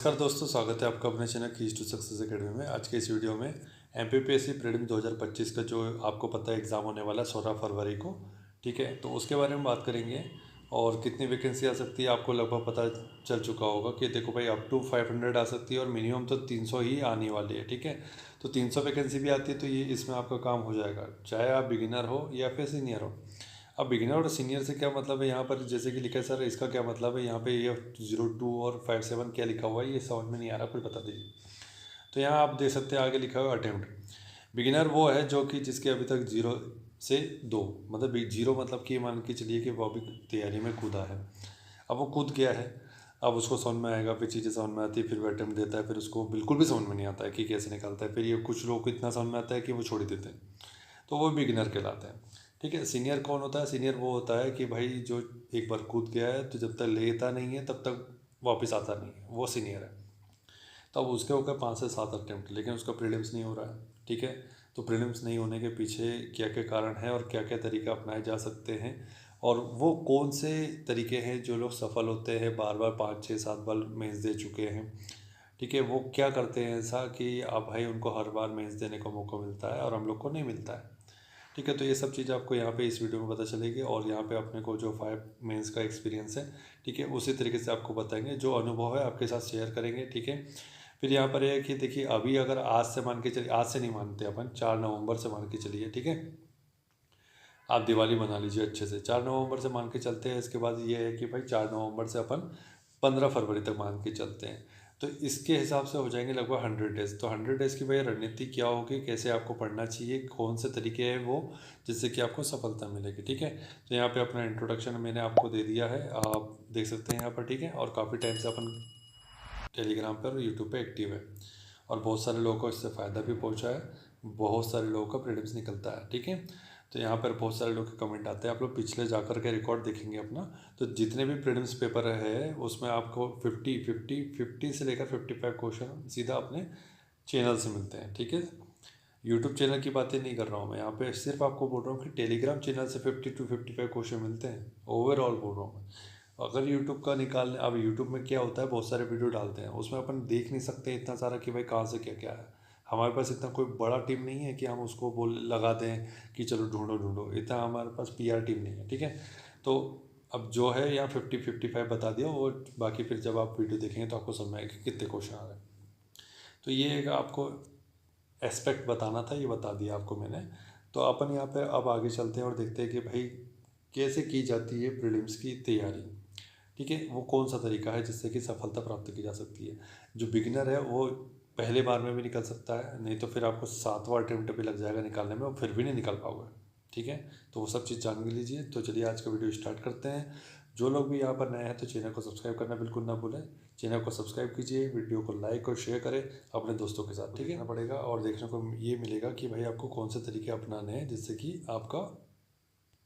नमस्कार दोस्तों, स्वागत है आपका अपने channel Keys to Success Academy में। आज के इस वीडियो में एमपीपीएससी प्रीलिम्स 2025 का जो आपको पता है एग्ज़ाम होने वाला है 16 फरवरी को, ठीक है। तो उसके बारे में बात करेंगे और कितनी वैकेंसी आ सकती है आपको लगभग पता चल चुका होगा कि देखो भाई अप टू 500 आ सकती है और मिनिमम तो 300 ही आने वाली है, ठीक है। तो 300 वैकेंसी भी आती है तो ये इसमें आपका काम हो जाएगा, चाहे आप बिगिनर हो या फिर सीनियर हो। अब बिगिनर और सीनियर से क्या मतलब है यहाँ पर, जैसे कि लिखा है सर इसका क्या मतलब है, यहाँ पे ये 02 और 57 क्या लिखा हुआ है ये समझ में नहीं आ रहा, कुछ बता दीजिए। तो यहाँ आप देख सकते हैं आगे लिखा हुआ अटेम्प्ट। बिगिनर वो है जो कि जिसके अभी तक 0 से 2 मतलब 0 मतलब कि मान के चलिए कि वो अभी तैयारी में कूदा है। अब वो कूद गया है, अब उसको समझ में आएगा, फिर चीज़ें समझ में आती है, फिर वो अटेम्प्ट देता है, फिर उसको बिल्कुल भी समझ में नहीं आता है कि कैसे निकालता है। फिर ये कुछ लोगों को इतना समझ में आता है कि वो छोड़ ही देते हैं, तो वो बिगिनर कहलाते हैं, ठीक है। सीनियर कौन होता है? सीनियर वो होता है कि भाई जो एक बार कूद गया है तो जब तक लेता नहीं है तब तक वापस आता नहीं है, वो सीनियर है। तब उसके होकर 5 से 7 अटेम्प्ट, लेकिन उसका प्रीलिम्स नहीं हो रहा है, ठीक है। तो प्रीलिम्स नहीं होने के पीछे क्या क्या कारण है और क्या क्या तरीका अपनाए जा सकते हैं, और वो कौन से तरीके हैं जो लोग सफल होते हैं, बार बार 5 6 7 बार मेंस दे चुके हैं, ठीक है। वो क्या करते हैं ऐसा कि अब भाई उनको हर बार मेंस देने का मौका मिलता है और हम लोग को नहीं मिलता है, ठीक है। तो ये सब चीज़ आपको यहाँ पे इस वीडियो में पता चलेगी, और यहाँ पे अपने को जो 5 मेंस का एक्सपीरियंस है, ठीक है, उसी तरीके से आपको बताएंगे, जो अनुभव है आपके साथ शेयर करेंगे, ठीक है। फिर यहाँ पर यह है कि देखिए अभी अगर आज से मान के चलिए, आज से नहीं मानते अपन, 4 नवंबर से मान के चलिए, ठीक है। आप दिवाली मना लीजिए अच्छे से, 4 नवंबर से मान के चलते हैं। इसके बाद ये है कि भाई 4 नवंबर से अपन 15 फरवरी तक मान के चलते हैं, तो इसके हिसाब से हो जाएंगे लगभग 100 डेज़। तो 100 डेज़ की भाई रणनीति क्या होगी, कैसे आपको पढ़ना चाहिए, कौन से तरीके हैं वो जिससे कि आपको सफलता मिलेगी, ठीक है। तो यहाँ पे अपना इंट्रोडक्शन मैंने आपको दे दिया है, आप देख सकते हैं यहाँ पर, ठीक है। और काफ़ी टाइम से अपन टेलीग्राम पर और यूट्यूब पे एक्टिव है, और बहुत सारे लोगों को इससे फ़ायदा भी पहुंचा है, बहुत सारे लोगों का प्रीलिम्स निकलता है, ठीक है। तो यहाँ पर बहुत सारे लोग के कमेंट आते हैं, आप लोग पिछले जाकर के रिकॉर्ड देखेंगे अपना, तो जितने भी प्रीलिम्स पेपर है उसमें आपको 50 से लेकर 55 क्वेश्चन सीधा अपने चैनल से मिलते हैं, ठीक है। यूट्यूब चैनल की बातें नहीं कर रहा हूँ मैं यहाँ पे, सिर्फ आपको बोल रहा हूँ कि टेलीग्राम चैनल से 50 to 55 क्वेश्चन मिलते हैं, ओवरऑल बोल रहा हूँ मैं। अगर यूट्यूब का निकालने, अब यूट्यूब में क्या होता है, बहुत सारे वीडियो डालते हैं, उसमें अपन देख नहीं सकते इतना सारा कि भाई कहाँ से क्या क्या है। हमारे पास इतना कोई बड़ा टीम नहीं है कि हम उसको बोल लगा दें कि चलो ढूंढो ढूंढो, इतना हमारे पास पीआर टीम नहीं है, ठीक है। तो अब जो है यहाँ 50 55 बता दिया, वो बाकी फिर जब आप वीडियो देखेंगे तो आपको समझ में आएगा कि कितने क्वेश्चन आ रहे हैं। तो ये एक आपको एस्पेक्ट बताना था, ये बता दिया आपको मैंने। तो अपन यहाँ पे अब आगे चलते हैं और देखते हैं कि भाई कैसे की जाती है प्रीलिम्स की तैयारी, ठीक है। वो कौन सा तरीका है जिससे कि सफलता प्राप्त की जा सकती है। जो बिगिनर है वो पहले बार में भी निकल सकता है, नहीं तो फिर आपको 7वां अटेम्प्ट भी लग जाएगा निकालने में और फिर भी नहीं निकाल पाओगे, ठीक है। तो वो सब चीज़ जान लीजिए। तो चलिए आज का वीडियो स्टार्ट करते हैं। जो लोग भी यहाँ पर नए हैं तो चैनल को सब्सक्राइब करना बिल्कुल ना भूलें। चैनल को सब्सक्राइब कीजिए, वीडियो को लाइक और शेयर करें अपने दोस्तों के साथ, ठीक है ना पड़ेगा। और देखने को ये मिलेगा कि भाई आपको कौन से तरीके अपनाने हैं जिससे कि आपका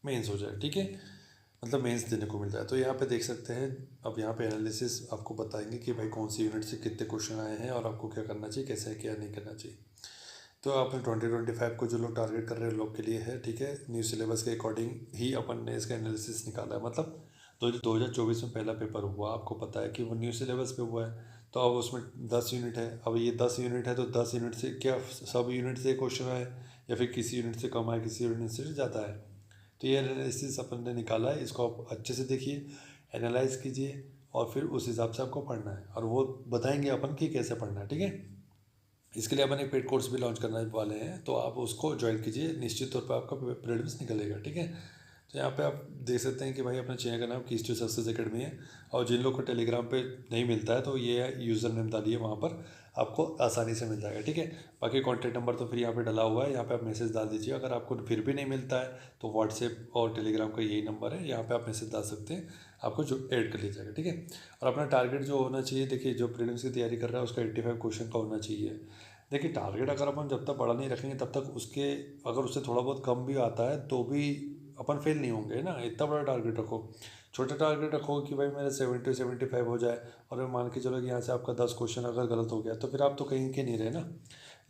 मेंस हो जाए, ठीक है, मतलब मेंस देने को मिल जाए। तो यहाँ पे देख सकते हैं, अब यहाँ पे एनालिसिस आपको बताएंगे कि भाई कौन सी यूनिट से कितने क्वेश्चन आए हैं और आपको क्या करना चाहिए, कैसे क्या नहीं करना चाहिए। तो आपने 2025 को जो लोग टारगेट कर रहे हैं लोग के लिए है, ठीक है। न्यू सिलेबस के अकॉर्डिंग ही अपन ने इसका एनालिसिस निकाला है, मतलब 2024 में पहला पेपर हुआ, आपको पता है कि वो न्यू सिलेबस पे हुआ है। तो अब उसमें 10 यूनिट है, अब ये 10 यूनिट है तो 10 यूनिट से क्या सब यूनिट से क्वेश्चन आए, या फिर किसी यूनिट से कम आए, किसी यूनिट से ज़्यादा है। तो ये एनालिसिस अपन ने निकाला है, इसको आप अच्छे से देखिए, एनालाइज कीजिए, और फिर उस हिसाब से आपको पढ़ना है, और वो बताएंगे अपन कि कैसे पढ़ना है, ठीक है। इसके लिए अपन एक पेड कोर्स भी लॉन्च करने वाले हैं, तो आप उसको ज्वाइन कीजिए, निश्चित तौर पर आपका प्रीलिम्स निकलेगा, ठीक है। तो यहाँ पे आप देख सकते हैं कि भाई अपने चैनल का नाम कीज टू सक्सेस एकेडमी है, और जिन लोग को टेलीग्राम पे नहीं मिलता है तो ये यूज़र नेम डालिए, वहाँ पर आपको आसानी से मिल जाएगा, ठीक है। बाकी कॉन्टैक्ट नंबर तो फिर यहाँ पे डला हुआ है, यहाँ पे आप मैसेज डाल दीजिए। अगर आपको फिर भी नहीं मिलता है तो व्हाट्सएप और टेलीग्राम का यही नंबर है, यहाँ पर आप मैसेज डाल सकते हैं, आपको जो ऐड कर लिया जाएगा, ठीक है। और अपना टारगेट जो होना चाहिए, देखिए जो प्रीलिम्स की तैयारी कर रहा है उसका 85 क्वेश्चन का होना चाहिए। देखिए टारगेट अगर अपन जब तक बड़ा नहीं रखेंगे तब तक उसके, अगर उससे थोड़ा बहुत कम भी आता है तो भी अपन फेल नहीं होंगे ना। इतना बड़ा टारगेट रखो, छोटा टारगेट रखो कि भाई मेरा 70 75 हो जाए, और मैं मान के चलो कि यहाँ से आपका 10 क्वेश्चन अगर गलत हो गया तो फिर आप तो कहीं के नहीं रहे ना।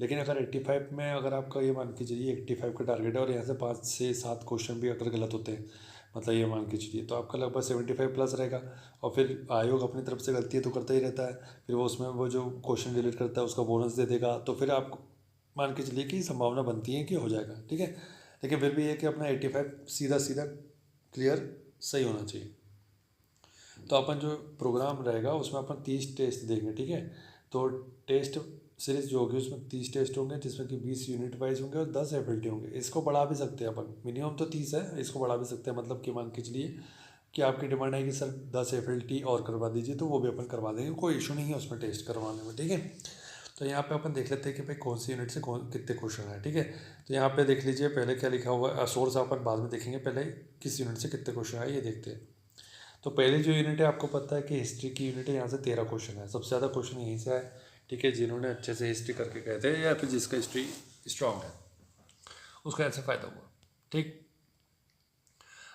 लेकिन अगर 85 में, अगर आपका ये मान के चलिए 85 का टारगेट है और यहाँ से 5 से 7 क्वेश्चन भी अगर गलत होते हैं, मतलब ये मान के चलिए, तो आपका लगभग 75 प्लस रहेगा। और फिर आयोग अपनी तरफ से गलती तो करता ही रहता है, फिर वो उसमें वो जो क्वेश्चन डिलीट करता है उसका बोनस दे देगा, तो फिर आप मान के चलिए कि संभावना बनती है कि हो जाएगा, ठीक है। लेकिन फिर भी ये कि अपना 85 सीधा सीधा क्लियर सही होना चाहिए। तो अपन जो प्रोग्राम रहेगा उसमें अपन 30 टेस्ट देंगे, ठीक है। तो टेस्ट सीरीज जो होगी उसमें 30 टेस्ट होंगे, जिसमें कि 20 यूनिट वाइज होंगे और 10 एफएलटी होंगे। इसको बढ़ा भी सकते हैं अपन, मिनिमम तो 30 है, इसको बढ़ा भी सकते हैं। मतलब कि मान के चलिए कि आपकी डिमांड है कि सर 10 एफएलटी और करवा दीजिए, तो वो भी अपन करवा देंगे, कोई इशू नहीं है उसमें टेस्ट करवाने में, ठीक है। तो यहाँ पे अपन देख लेते हैं कि भाई कौन सी यूनिट से कौन कितने क्वेश्चन है, ठीक है। तो यहाँ पे देख लीजिए पहले क्या लिखा हुआ है, सोर्स अपन बाद में देखेंगे, पहले किस यूनिट से कितने क्वेश्चन है ये देखते हैं। तो पहली जो यूनिट है आपको पता है कि हिस्ट्री की यूनिट है, यहाँ से 13 क्वेश्चन है, सबसे ज़्यादा क्वेश्चन यहीं से है, ठीक है। जिन्होंने अच्छे से हिस्ट्री करके गए थे या फिर जिसका हिस्ट्री स्ट्रांग है उसका ऐसे फ़ायदा हुआ, ठीक।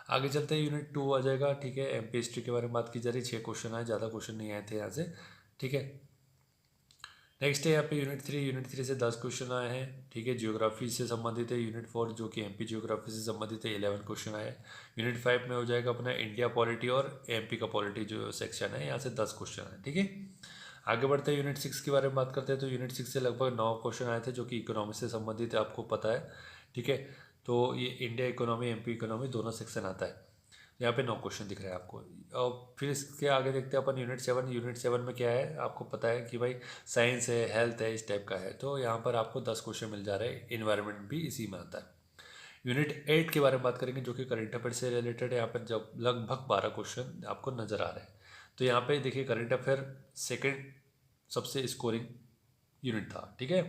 आगे चलते हैं, यूनिट 2 आ जाएगा, ठीक है। एमपी हिस्ट्री के बारे में बात की जा रही है, 6 क्वेश्चन आए, ज़्यादा क्वेश्चन नहीं आए थे यहाँ से, ठीक है। नेक्स्ट है यहाँ पे यूनिट 3 से 10 क्वेश्चन आए हैं, ठीक है। जियोग्राफी से संबंधित है। यूनिट 4 जो कि एमपी जियोग्राफी से संबंधित है, 11 क्वेश्चन आए। यूनिट 5 में हो जाएगा अपना इंडिया पॉलिटी और एमपी का पॉलिटी जो सेक्शन है, यहाँ से 10 क्वेश्चन है, ठीक है। आगे बढ़ते हैं, यूनिट 6 के बारे में बात करते हैं। तो यूनिट 6 से लगभग 9 क्वेश्चन आए थे जो कि इकोनॉमी से संबंधित है, आपको पता है, ठीक है। तो ये इंडिया इकोनॉमी एमपी इकोनॉमी दोनों सेक्शन आता है। यहाँ पे 9 क्वेश्चन दिख रहा है आपको। और फिर इसके आगे देखते हैं अपन यूनिट 7 में क्या है, आपको पता है कि भाई साइंस है, हेल्थ है, इस टाइप का है। तो यहाँ पर आपको 10 क्वेश्चन मिल जा रहे हैं, इन्वायरमेंट भी इसी में आता है। यूनिट 8 के बारे में बात करेंगे जो कि करंट अफेयर से रिलेटेड है। यहाँ पर जब लगभग 12 क्वेश्चन आपको नज़र आ रहे हैं। तो यहाँ पे देखिए करंट अफेयर सेकेंड सबसे स्कोरिंग यूनिट था, ठीक है।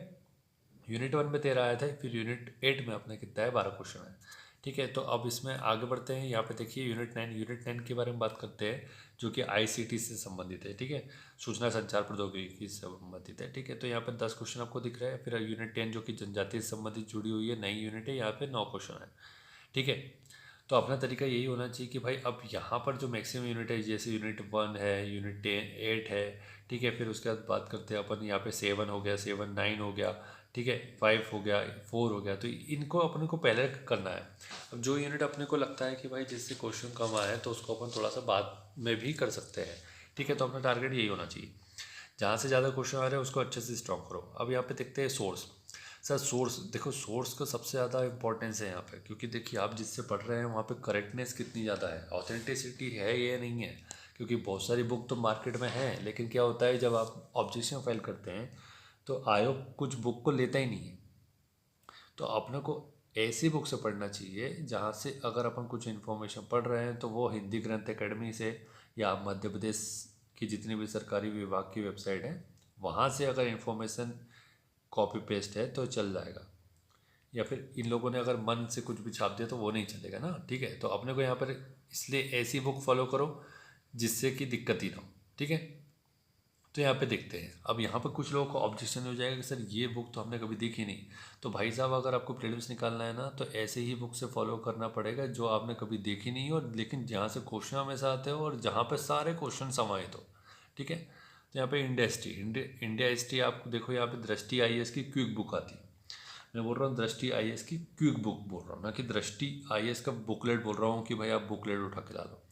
यूनिट 1 में 13 आया था, फिर यूनिट 8 में अपने कितना है, 12 क्वेश्चन है, ठीक है। तो अब इसमें आगे बढ़ते हैं, यहाँ पे देखिए यूनिट 9 के बारे में बात करते हैं जो कि आईसीटी से संबंधित है, ठीक है। सूचना संचार प्रौद्योगिकी से संबंधित है, ठीक है। तो यहाँ पे 10 क्वेश्चन आपको दिख रहा है। फिर यूनिट 10 जो कि जनजाति से संबंधित जुड़ी हुई है, नई यूनिट है, यहाँ पे 9 क्वेश्चन है, ठीक है। तो अपना तरीका यही होना चाहिए कि भाई अब यहाँ पर जो मैक्सिमम यूनिट है, जैसे यूनिट 1 है, यूनिट 8 है, ठीक है। फिर उसके बाद बात करते हैं अपन, यहाँ पे 7 हो गया, 7 9 हो गया, ठीक है, 5 हो गया, 4 हो गया। तो इनको अपने को पहले करना है। अब जो यूनिट अपने को लगता है कि भाई जिससे क्वेश्चन कम आए तो उसको अपन थोड़ा सा बाद में भी कर सकते हैं, ठीक है। तो अपना टारगेट यही होना चाहिए, जहाँ से ज़्यादा क्वेश्चन आ रहे हैं उसको अच्छे से स्ट्रॉन्ग करो। अब यहाँ पे देखते हैं सोर्स। सर सोर्स देखो, सोर्स का सबसे ज़्यादा इंपॉर्टेंस है यहाँ पे, क्योंकि देखिए आप जिससे पढ़ रहे हैं वहाँ पे करेक्टनेस कितनी ज़्यादा है, ऑथेंटिसिटी है ये नहीं है। क्योंकि बहुत सारी बुक तो मार्केट में है, लेकिन क्या होता है जब आप ऑब्जेक्शन फाइल करते हैं तो आयोग कुछ बुक को लेता ही नहीं है। तो अपने को ऐसी बुक से पढ़ना चाहिए जहाँ से अगर अपन कुछ इन्फॉर्मेशन पढ़ रहे हैं तो वो हिंदी ग्रंथ एकेडमी से या मध्य प्रदेश की जितनी भी सरकारी विभाग की वेबसाइट है वहाँ से अगर इन्फॉर्मेशन कॉपी पेस्ट है तो चल जाएगा। या फिर इन लोगों ने अगर मन से कुछ भी छाप दिया तो वो नहीं चलेगा ना, ठीक है। तो अपने को यहाँ पर इसलिए ऐसी बुक फॉलो करो जिससे कि दिक्कत ही ना हो, ठीक है। तो यहाँ पे देखते हैं, अब यहाँ पे कुछ लोगों को ऑब्जेक्शन हो जाएगा कि सर ये बुक तो हमने कभी देखी नहीं। तो भाई साहब अगर आपको प्रीलिम्स निकालना है ना तो ऐसे ही बुक से फॉलो करना पड़ेगा जो आपने कभी देखी नहीं हो, लेकिन जहाँ से क्वेश्चन हमेशा आते हो और जहाँ पे सारे क्वेश्चन समाहित हो, ठीक है। तो यहाँ पे इंडिया हिस्ट्री आपको देखो, यहाँ पे दृष्टि आईएएस की क्विक बुक आती है। मैं बोल रहा हूँ दृष्टि आईएएस की क्विक बुक बोल रहा हूँ, ना कि दृष्टि आईएएस का बुकलेट बोल रहा हूँ कि भाई आप बुकलेट उठा के ला लो,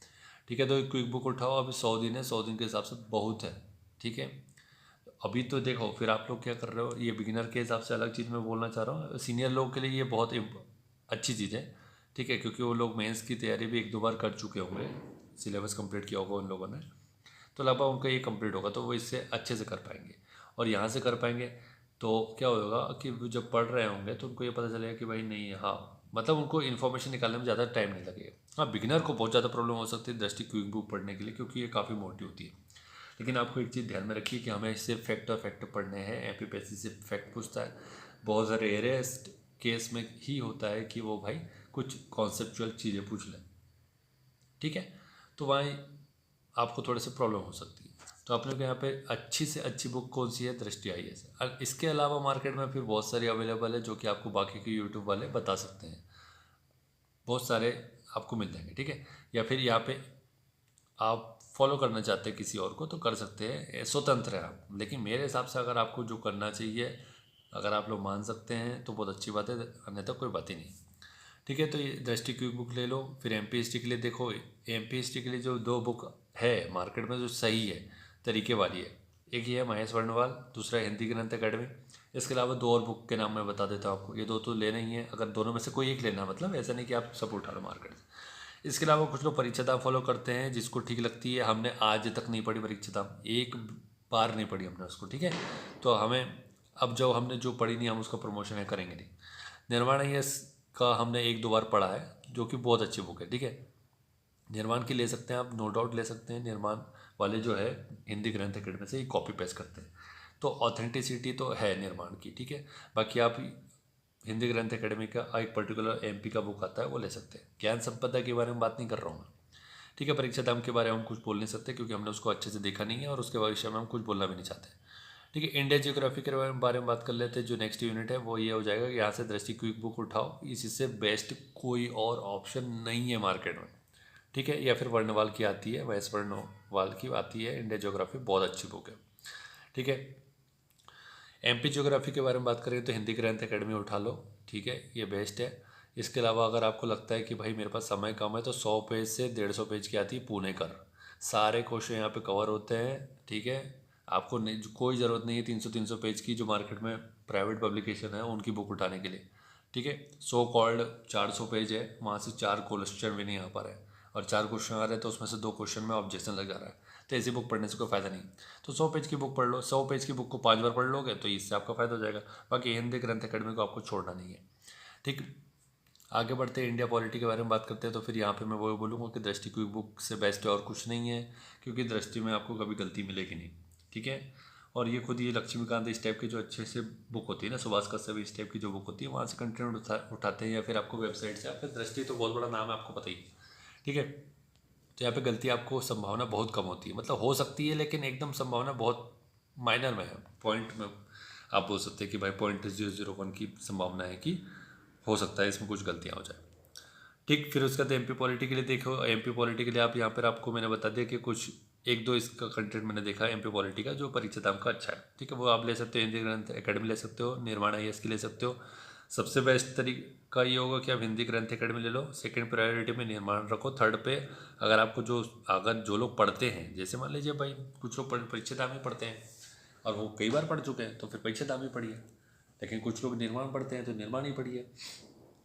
ठीक है। तो क्विक बुक उठाओ, अभी 100 दिन है, 100 दिन के हिसाब से बहुत है, ठीक है। अभी तो देखो फिर आप लोग क्या कर रहे हो, ये बिगिनर के हिसाब से अलग चीज़ मैं बोलना चाह रहा हूँ, सीनियर लोगों के लिए ये बहुत अच्छी चीज़ है, ठीक है। क्योंकि वो लोग मेंस की तैयारी भी 1-2 बार कर चुके होंगे, सिलेबस कंप्लीट किया होगा उन लोगों ने, तो लगभग उनका ये कंप्लीट होगा तो वो इससे अच्छे से कर पाएंगे। और यहाँ से कर पाएंगे तो क्या होगा कि वो जब पढ़ रहे होंगे तो उनको ये पता चलेगा कि भाई नहीं, हाँ मतलब उनको इन्फॉर्मेशन निकालने में ज़्यादा टाइम नहीं लगेगा। हाँ बिगिनर को बहुत ज़्यादा प्रॉब्लम हो सकती है दृष्टि क्विक बुक पढ़ने के लिए, क्योंकि ये काफ़ी मोटी होती है। लेकिन आपको एक चीज़ ध्यान में रखिए कि हमें इससे फैक्ट और फैक्ट पढ़ने हैं। एमपीपीएससी से फैक्ट पूछता है, बहुत सारे रेयरेस्ट केस में ही होता है कि वो भाई कुछ कॉन्सेप्चुअल चीज़ें पूछ लें, ठीक है। तो वहाँ आपको थोड़े से प्रॉब्लम हो सकती है। तो अपने को यहाँ पे अच्छी से अच्छी बुक कौन सी है, दृष्टि आईएएस है। इसके अलावा मार्केट में फिर बहुत सारी अवेलेबल है जो कि आपको बाकी के यूट्यूब वाले बता सकते हैं, बहुत सारे आपको मिल जाएंगे, ठीक है। या फिर यहाँ पे आप फॉलो करना चाहते हैं किसी और को तो कर सकते हैं, स्वतंत्र है आप। लेकिन मेरे हिसाब से अगर आपको जो करना चाहिए, अगर आप लोग मान सकते हैं तो बहुत अच्छी बात है, अन्यथा कोई बात ही नहीं, ठीक है। तो ये दृष्टि क्विक बुक ले लो। फिर एमपीएसटी के लिए देखो, एमपीएसटी के लिए जो 2 बुक है मार्केट में जो सही है, तरीके वाली है, एक ये है महेश वर्णवाल, दूसरा हिंदी ग्रंथ एकेडमी। इसके अलावा 2 और बुक के नाम मैं बता देता हूँ आपको, ये 2 तो लेना ही है। अगर दोनों में से कोई एक लेना, मतलब ऐसा नहीं कि आप सब उठा लो मार्केट से। इसके अलावा कुछ लोग परीक्षाधाम फॉलो करते हैं, जिसको ठीक लगती है। हमने आज तक नहीं पढ़ी परीक्षाधाम, एक बार नहीं पढ़ी हमने उसको, ठीक है। तो हमें अब जो हमने जो पढ़ी नहीं, हम उसका प्रमोशन है करेंगे नहीं। निर्माण यस का हमने 1-2 बार पढ़ा है, जो कि बहुत अच्छी बुक है, ठीक है। निर्माण की ले सकते हैं आप, नो डाउट ले सकते हैं। निर्माण वाले जो है हिंदी ग्रंथ एकेडमी से ही कॉपी पेस्ट करते हैं, तो ऑथेंटिसिटी तो है निर्माण की, ठीक है। बाकी आप हिंदी ग्रंथ एकेडमी का एक पर्टिकुलर एमपी का बुक आता है, वो ले सकते हैं। ज्ञान संपदा के बारे में बात नहीं कर रहा हूँ मैं, ठीक है। परीक्षा धाम के बारे में हम कुछ बोल नहीं सकते, क्योंकि हमने उसको अच्छे से देखा नहीं है और उसके विषय में हम कुछ बोलना भी नहीं चाहते, ठीक है। इंडिया जियोग्राफी के बारे में बात कर लेते हैं। जो नेक्स्ट यूनिट है वो ये हो जाएगा कि यहाँ से दृष्टि क्विक बुक उठाओ, इससे बेस्ट कोई और ऑप्शन नहीं है मार्केट में, ठीक है। या फिर वर्णवाल की आती है, महेश वर्णवाल की आती है, इंडिया ज्योग्राफी बहुत अच्छी बुक है, ठीक है। एमपी ज्योग्राफी के बारे में बात करें तो हिंदी ग्रंथ एकेडमी उठा लो, ठीक है, ये बेस्ट है। इसके अलावा अगर आपको लगता है कि भाई मेरे पास समय कम है, तो 100 पेज से 150 पेज की आती है पुणेकर, सारे क्वेश्चन यहाँ पे कवर होते हैं, ठीक है। आपको नहीं, कोई ज़रूरत नहीं है 300 पेज की, जो मार्केट में प्राइवेट पब्लिकेशन है उनकी बुक उठाने के लिए, ठीक है। सो कॉल्ड 400 पेज है, वहाँ से 4 क्वेश्चन भी नहीं आ पा रहे हैं, और 4 क्वेश्चन आ रहे हैं तो उसमें से 2 क्वेश्चन में ऑब्जेक्शन लग जा रहा है, तो ऐसी बुक पढ़ने से कोई फ़ायदा नहीं। तो 100 पेज की बुक पढ़ लो, 100 पेज की बुक को 5 बार पढ़ लोगे तो इससे आपका फ़ायदा हो जाएगा। बाकी हिंदी ग्रंथ एकेडमी को आपको छोड़ना नहीं है, ठीक। आगे बढ़ते हैं, इंडिया पॉलिटी के बारे में बात करते हैं। तो फिर यहाँ पे मैं वो बोलूँगा कि दृष्टि क्विक बुक से बेस्ट और कुछ नहीं है, क्योंकि दृष्टि में आपको कभी गलती मिलेगी नहीं, ठीक है। और ये खुद ये लक्ष्मीकांत इस टाइप की जो अच्छे से बुक होती है ना, सुभाष कश्यप इस टाइप की जो बुक होती है, वहाँ से कंटेंट उठाते हैं, या फिर आपको वेबसाइट से, आपका दृष्टि तो बहुत बड़ा नाम है, आपको पता ही है, ठीक है। तो यहाँ पे गलती आपको संभावना बहुत कम होती है, मतलब हो सकती है, लेकिन एकदम संभावना बहुत माइनर में है, पॉइंट में आप बोल सकते हैं कि भाई 0.001 की संभावना है कि हो सकता है इसमें कुछ गलतियाँ हो जाए, ठीक। फिर उसके बाद एमपी पॉलिटी के लिए देखो, एमपी पॉलिटी के लिए आप यहाँ पर आपको मैंने बता दिया कि कुछ 1-2 इसका कंटेंट मैंने देखा है एमपी पॉलिटी का, जो परीक्षा दाम का अच्छा है, ठीक है। वो आप ले सकते हो, हिंदी ग्रंथ एकेडमी ले सकते हो, निर्माण आईएएस की ले सकते हो। सबसे बेस्ट तरीका ये होगा कि आप हिंदी ग्रंथ एकेडमी ले लो, सेकंड प्रायोरिटी में निर्माण रखो, थर्ड पे अगर आपको अगर जो लोग पढ़ते हैं, जैसे मान लीजिए भाई कुछ लोग परीक्षा दाम ही पढ़ते हैं और वो कई बार पढ़ चुके हैं, तो फिर परीक्षा दाम ही पढ़िए। लेकिन कुछ लोग निर्माण पढ़ते हैं तो निर्माण ही पढ़िए।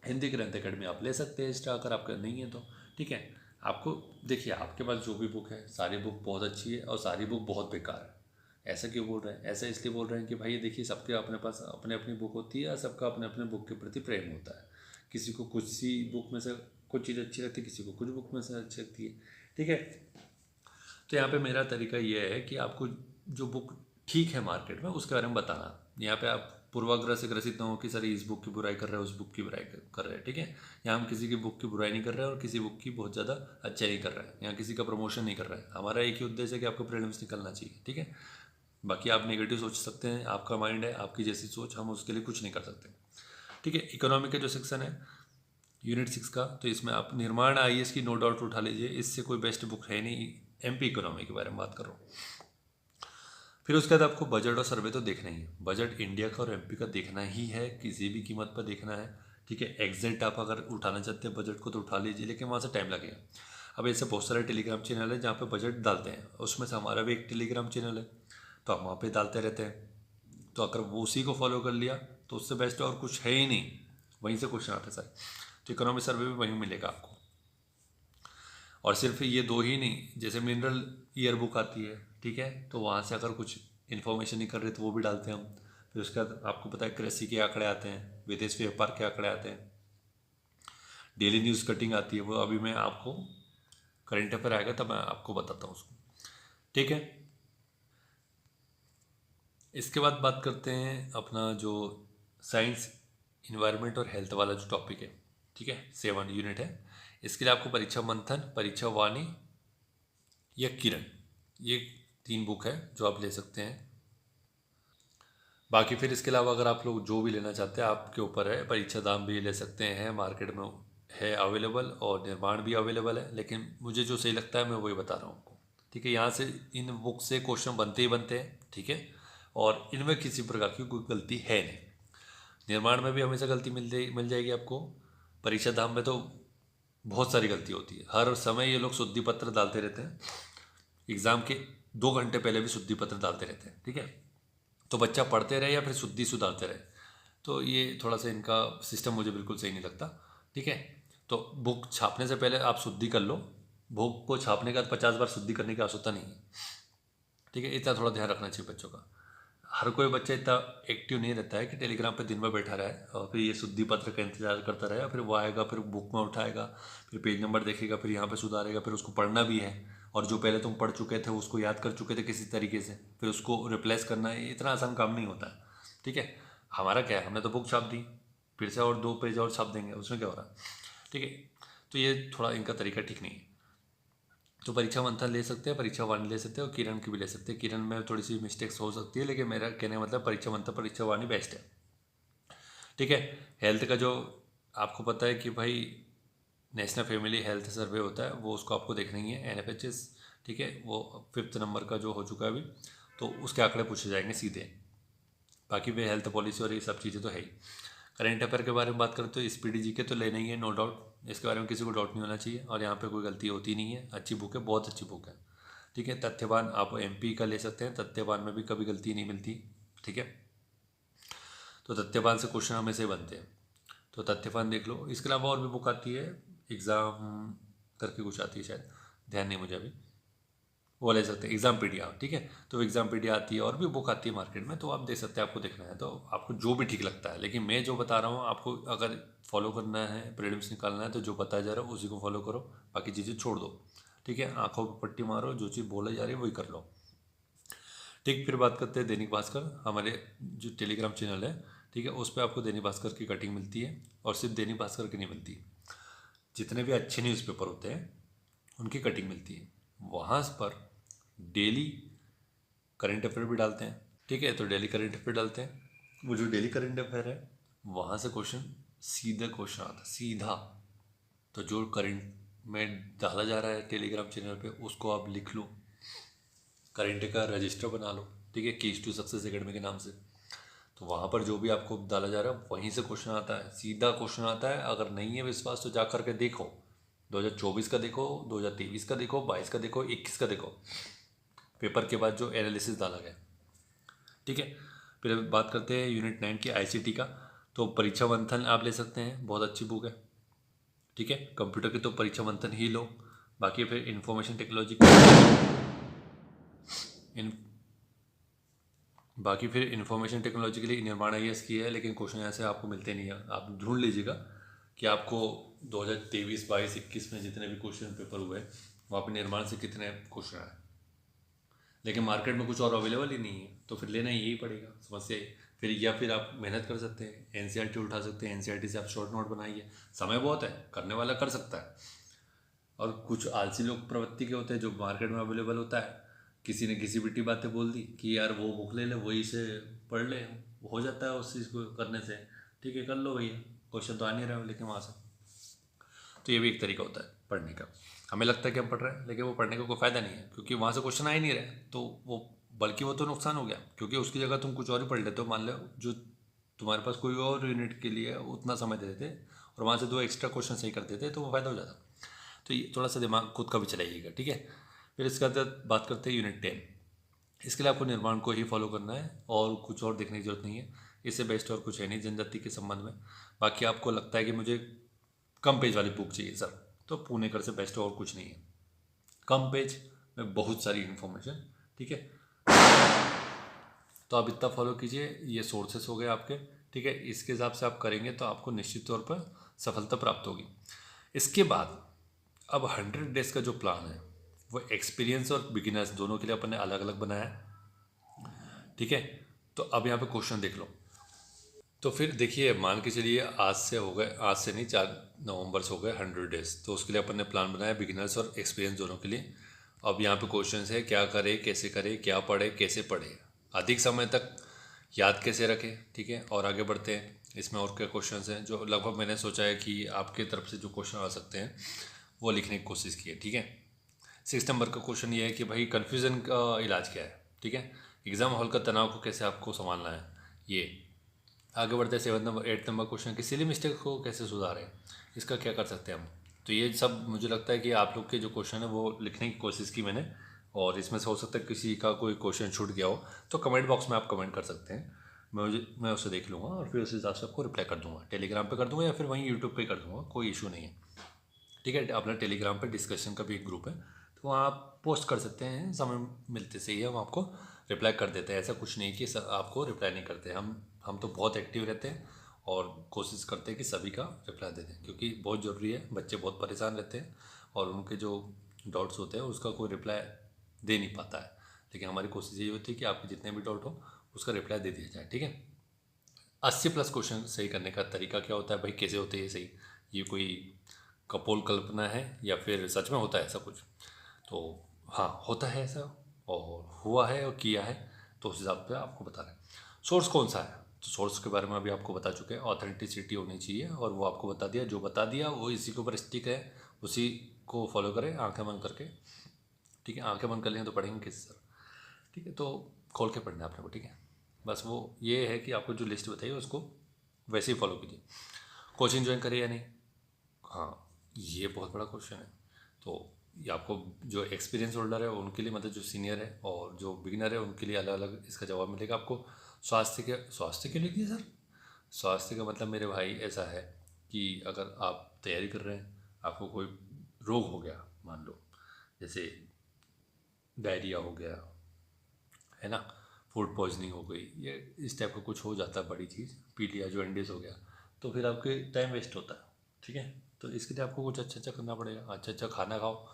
हिंदी ग्रंथ एकेडमी आप ले सकते हैं एक्स्ट्रा, अगर आपका नहीं है तो, ठीक है। आपको देखिए, आपके पास जो भी बुक है सारी बुक बहुत अच्छी है और सारी बुक बहुत बेकार है। ऐसा क्यों बोल रहे हैं? ऐसा इसलिए बोल रहे हैं कि भाई देखिए, सबके अपने पास अपने अपनी बुक होती है, सबका अपने अपने बुक के प्रति प्रेम होता है। किसी को कुछ सी बुक में से कुछ चीज़ अच्छी लगती है, किसी को कुछ बुक में से अच्छी लगती है, ठीक है। तो यहाँ पे मेरा तरीका ये है कि आपको जो बुक ठीक है मार्केट में उसके बारे में बताना। यहाँ पे आप पूर्वाग्रह से ग्रसित ना हो कि सर इस बुक की बुराई कर रहे हैं, उस बुक की बुराई कर रहे हैं, ठीक है। यहाँ हम किसी की बुक की बुराई नहीं कर रहे हैं और किसी बुक की बहुत ज़्यादा अच्छाई नहीं कर रहे हैं, यहाँ किसी का प्रमोशन नहीं कर रहे हैं। हमारा एक ही उद्देश्य है कि आपको प्रीलिम्स निकलना चाहिए, ठीक है। बाकी आप नेगेटिव सोच सकते हैं, आपका माइंड है, आपकी जैसी सोच, हम उसके लिए कुछ नहीं कर सकते, ठीक है। इकोनॉमी का जो सेक्शन है यूनिट 6 का, तो इसमें आप निर्माण आईएएस की नो डाउट उठा लीजिए, इससे कोई बेस्ट बुक है नहीं। एमपी इकोनॉमी के बारे में बात कर रहा हूँ। फिर उसके बाद आपको बजट और सर्वे तो देखना ही है। बजट इंडिया का और एमपी का देखना ही है, किसी भी कीमत पर देखना है, ठीक है। एग्जैक्ट आप अगर उठाना चाहते हैं बजट को तो उठा लीजिए, लेकिन वहाँ से टाइम लगेगा। अब ऐसे बहुत सारे टेलीग्राम चैनल है जहाँ पे बजट डालते हैं, उसमें से हमारा भी एक टेलीग्राम चैनल है, तो हम वहाँ पे डालते रहते हैं। तो अगर वो उसी को फॉलो कर लिया तो उससे बेस्ट और कुछ है ही नहीं, वहीं से क्वेश्चन आते सारे। तो इकोनॉमी सर्वे भी वहीं मिलेगा आपको। और सिर्फ ये 2 ही नहीं, जैसे मिनरल ईयर बुक आती है, ठीक है, तो वहाँ से अगर कुछ इन्फॉर्मेशन नहीं कर रहे तो वो भी डालते हैं हम। फिर उसके बाद आपको पता है कृषि के आंकड़े आते हैं, विदेश व्यापार के आंकड़े आते हैं, डेली न्यूज़ कटिंग आती है, वो अभी मैं आपको करंट अफेयर आएगा तब मैं आपको बताता हूँ उसको, ठीक है। इसके बाद बात करते हैं अपना जो साइंस, इन्वायरमेंट और हेल्थ वाला जो टॉपिक है, ठीक है, 7 यूनिट है। इसके लिए आपको परीक्षा मंथन, परीक्षा वाणी या किरण, ये 3 बुक है जो आप ले सकते हैं। बाकी फिर इसके अलावा अगर आप लोग जो भी लेना चाहते हैं आपके ऊपर है, परीक्षा दाम भी ले सकते हैं, मार्केट में है अवेलेबल, और निर्माण भी अवेलेबल है, लेकिन मुझे जो सही लगता है मैं वही बता रहा हूँ आपको, ठीक है। यहाँ से इन बुक से क्वेश्चन बनते ही बनते हैं, ठीक है, और इनमें किसी प्रकार की कोई गलती है नहीं। निर्माण में भी हमेशा गलती मिल जाएगी आपको, परीक्षा धाम में तो बहुत सारी गलती होती है। हर समय ये लोग शुद्धि पत्र डालते रहते हैं, एग्ज़ाम के 2 घंटे पहले भी शुद्धि पत्र डालते रहते हैं, ठीक है। तो बच्चा पढ़ते रहे या फिर शुद्धि सुधारते रहे, तो ये थोड़ा सा इनका सिस्टम मुझे बिल्कुल सही नहीं लगता, ठीक है। तो बुक छापने से पहले आप शुद्धि कर लो, बुक को छापने के बाद 50 बार शुद्धि करने की आवश्यकता नहीं है, ठीक है। इतना थोड़ा ध्यान रखना चाहिए बच्चों का। हर कोई बच्चा इतना एक्टिव नहीं रहता है कि टेलीग्राम पे दिन भर बैठा रहे और फिर ये शुद्धि पत्र का इंतजार करता रहे, फिर वो आएगा, फिर बुक में उठाएगा, फिर पेज नंबर देखेगा, फिर यहाँ पे सुधारेगा, फिर उसको पढ़ना भी है, और जो पहले तुम पढ़ चुके थे उसको याद कर चुके थे किसी तरीके से, फिर उसको रिप्लेस करना है, इतना आसान काम नहीं होता है, ठीक है। हमारा क्या है, हमने तो बुक छाप दी, फिर से और 2 पेज और छाप देंगे, उसमें क्या हो रहा है, ठीक है। तो ये थोड़ा इनका तरीका ठीक नहीं है। तो परीक्षा मंथन ले सकते हैं, परीक्षा वाणी ले सकते हैं, और किरण की भी ले सकते हैं। किरण में थोड़ी सी मिस्टेक्स हो सकती है, लेकिन मेरा कहने का मतलब परीक्षा मंथन परीक्षा वाणी बेस्ट है, ठीक है। हेल्थ का जो आपको पता है कि भाई नेशनल फैमिली हेल्थ सर्वे होता है, वो उसको आपको देखना ही है, NFHS, ठीक है। वो 5th नंबर का जो हो चुका है अभी, तो उसके आंकड़े पूछे जाएंगे सीधे। बाकी वे हेल्थ पॉलिसी और ये सब चीज़ें तो है ही। करेंट अफेयर के बारे में बात करें तो स्पीडी जीके तो लेना ही है, नो डाउट, इसके बारे में किसी को डाउट नहीं होना चाहिए, और यहाँ पे कोई गलती होती नहीं है। अच्छी बुक है, बहुत अच्छी बुक है, ठीक है। तथ्यवान आप MP का ले सकते हैं, तथ्यवान में भी कभी गलती नहीं मिलती, ठीक है। तो तथ्यवान से क्वेश्चन हमेशा ही बनते हैं, तो तथ्यवान देख लो। इसके अलावा और भी बुक आती है, एग्ज़ाम करके कुछ आती है शायद, ध्यान नहीं मुझे अभी, वो ले सकते हैं। एग्जामपीडिया, ठीक है, तो एग्जामपीडिया आती है, और भी बुक आती है मार्केट में, तो आप दे सकते हैं, आपको देखना है तो आपको जो भी ठीक लगता है। लेकिन मैं जो बता रहा हूँ आपको, अगर फॉलो करना है, प्रीलिम्स निकालना है, तो जो बताया जा रहा है उसी को फॉलो करो, बाकी चीज़ें छोड़ दो, ठीक है। आंखों पर पट्टी मारो, जो चीज़ बोला जा रही है वही कर लो, ठीक। फिर बात करते हैं दैनिक भास्कर, हमारे जो टेलीग्राम चैनल है, ठीक है, उस पर आपको दैनिक भास्कर की कटिंग मिलती है, और सिर्फ दैनिक भास्कर की नहीं मिलती, जितने भी अच्छे न्यूज़पेपर होते हैं उनकी कटिंग मिलती है। वहाँ पर डेली करंट अफेयर भी डालते हैं, ठीक है। तो डेली करंट अफेयर डालते हैं, वो जो डेली करंट अफेयर है वहाँ से क्वेश्चन सीधा क्वेश्चन आता है, सीधा। तो जो करंट में डाला जा रहा है टेलीग्राम चैनल पे, उसको आप लिख लो, करंट का रजिस्टर बना लो, ठीक है, कीज टू सक्सेस एकेडमी के नाम से। तो वहाँ पर जो भी आपको डाला जा रहा है वहीं से क्वेश्चन आता है, सीधा क्वेश्चन आता है। अगर नहीं है विश्वास तो जा करके देखो, 2024 का देखो, 2023 का देखो, 22 का देखो, 21 का देखो, पेपर के बाद जो एनालिसिस डाला गया, ठीक है। फिर बात करते हैं यूनिट 9 की ICT का, तो परीक्षा मंथन आप ले सकते हैं, बहुत अच्छी बुक है, ठीक है। कंप्यूटर की तो परीक्षा मंथन ही लो, बाकी फिर इंफॉर्मेशन टेक्नोलॉजी बाकी फिर इंफॉर्मेशन टेक्नोलॉजी के लिए निर्माण IAS की है, लेकिन क्वेश्चन ऐसे आपको मिलते नहीं है। आप ढूंढ लीजिएगा कि आपको 2023, 22, 21 में जितने भी क्वेश्चन पेपर हुए वहाँ पे निर्माण से कितने क्वेश्चन आए, लेकिन मार्केट में कुछ और अवेलेबल ही नहीं है, तो फिर लेना यही पड़ेगा, समस्या है। फिर या फिर आप मेहनत कर सकते हैं, NCERT उठा सकते हैं, NCERT से आप शॉर्ट नोट बनाइए, समय बहुत है, करने वाला कर सकता है। और कुछ आलसी लोग प्रवृत्ति के होते हैं, जो मार्केट में अवेलेबल होता है, किसी ने घिसी पिटी बातें बोल दी कि यार वो बुक ले ले, वही से पढ़ ले, हो जाता है उस चीज़ को करने से, ठीक है, कर लो भैया, क्वेश्चन तो आ नहीं रहा हो लेकिन वहाँ से। तो ये भी एक तरीका होता है पढ़ने का। हमें लगता है कि हम पढ़ रहे हैं, लेकिन वो पढ़ने का कोई फ़ायदा नहीं है, क्योंकि वहाँ से क्वेश्चन आ ही नहीं रहे, तो वो बल्कि वो तो नुकसान हो गया, क्योंकि उसकी जगह तुम कुछ और ही पढ़ लेते हो। मान लो जो तुम्हारे पास कोई और यूनिट के लिए उतना समय दे देते और वहाँ से 2 एक्स्ट्रा क्वेश्चन सही कर देते, तो वो फ़ायदा हो जाता। तो ये थोड़ा सा दिमाग खुद का भी चलाइएगा, ठीक है। फिर इसके बाद बात करते हैं यूनिट 10। इसके लिए आपको निर्माण को ही फॉलो करना है, और कुछ और देखने की जरूरत नहीं है, इससे बेस्ट और कुछ है नहीं जनजाति के संबंध में। बाकी आपको लगता है कि मुझे कम पेज वाली बुक चाहिए सर, तो पुणेकर से बेस्ट और कुछ नहीं है, कम पेज में बहुत सारी इन्फॉर्मेशन, ठीक है। तो आप इतना फॉलो कीजिए, ये सोर्सेस हो गए आपके, ठीक है। इसके हिसाब से आप करेंगे तो आपको निश्चित तौर पर सफलता प्राप्त होगी। इसके बाद अब 100 डेज का जो प्लान है वो एक्सपीरियंस और बिगिनर्स दोनों के लिए अपन ने अलग अलग बनाया है, ठीक है। तो अब यहाँ पे क्वेश्चन देख लो। तो फिर देखिए, मान के चलिए आज से हो गए, आज से नहीं, 4 नवंबर से हो गए 100 डेज, तो उसके लिए अपन ने प्लान बनाया बिगिनर्स और एक्सपीरियंस दोनों के लिए। अब यहाँ पे क्वेश्चन है, क्या करे, कैसे करे, क्या पढ़े, कैसे पढ़े, अधिक समय तक याद कैसे रखें, ठीक है। और आगे बढ़ते हैं, इसमें और क्या क्वेश्चन हैं जो लगभग मैंने सोचा है कि आपके तरफ से जो क्वेश्चन आ सकते हैं वो लिखने की कोशिश की है, ठीक है। 6 नंबर का क्वेश्चन ये है कि भाई कन्फ्यूज़न का इलाज क्या है, ठीक है। एग्ज़ाम हॉल का तनाव को कैसे आपको संभालना है, ये आगे बढ़ते हैं 8 नंबर क्वेश्चन कि सिली मिस्टेक को कैसे सुधारें, इसका क्या कर सकते हैं हम। तो ये सब मुझे लगता है कि आप लोग के जो क्वेश्चन है वो लिखने की कोशिश की मैंने, और इसमें से हो सकता है किसी का कोई क्वेश्चन छूट गया हो तो कमेंट बॉक्स में आप कमेंट कर सकते हैं। मैं उसे देख लूँगा और फिर उस हिसाब से आपको रिप्लाई कर दूँगा, टेलीग्राम पे कर दूँगा या फिर वहीं यूट्यूब पे कर दूँगा, कोई इशू नहीं है। ठीक है, अपना टेलीग्राम पे डिस्कशन का भी एक ग्रुप है, तो वहाँ आप पोस्ट कर सकते हैं, समय मिलते से ही हम आपको रिप्लाई कर देते हैं। ऐसा कुछ नहीं कि आपको रिप्लाई नहीं करते, हम तो बहुत एक्टिव रहते हैं और कोशिश करते हैं कि सभी का रिप्लाई दे दें, क्योंकि बहुत ज़रूरी है। बच्चे बहुत परेशान रहते हैं और उनके जो डाउट्स होते हैं उसका कोई रिप्लाई दे नहीं पाता है, लेकिन हमारी कोशिश यही होती है कि आपके जितने भी डाउट हो उसका रिप्लाई दे दिया जाए। ठीक है, 80+ क्वेश्चन सही करने का तरीका क्या होता है भाई, कैसे होते हैं सही, ये कोई कपोल कल्पना है या फिर सच में होता है ऐसा कुछ? तो हाँ, होता है ऐसा, और हुआ है और किया है, तो उस हिसाब से आपको बता रहे हैं। सोर्स कौन सा है, तो सोर्स के बारे में अभी आपको बता चुके हैं, ऑथेंटिसिटी होनी चाहिए, और वो आपको बता दिया, जो बता दिया वो इसी के ऊपर स्टिक है, उसी को फॉलो करें आंखें बंद करके। ठीक है, आंखें बंद कर लें तो पढ़ेंगे किस सर। ठीक है, तो खोल के पढ़ना है आपने को। ठीक है, बस वो ये है कि आपको जो लिस्ट बताइए उसको वैसे ही फॉलो कीजिए। कोचिंग ज्वाइन करिए या नहीं, हाँ ये बहुत बड़ा क्वेश्चन है। तो ये आपको जो एक्सपीरियंस होल्डर है उनके लिए, मतलब जो सीनियर है और जो बिगिनर है उनके लिए अलग अलग इसका जवाब मिलेगा आपको। स्वास्थ्य के लिए क्या सर? स्वास्थ्य का मतलब मेरे भाई ऐसा है कि अगर आप तैयारी कर रहे हैं, आपको कोई रोग हो गया, मान लो जैसे डायरिया हो गया है ना, फूड पॉइजनिंग हो गई, ये इस टाइप का कुछ हो जाता है बड़ी चीज़, पी लिया, जॉन्डिस हो गया, तो फिर आपके टाइम वेस्ट होता है। ठीक है, तो इसके लिए आपको कुछ अच्छा अच्छा करना पड़ेगा, अच्छा अच्छा खाना खाओ,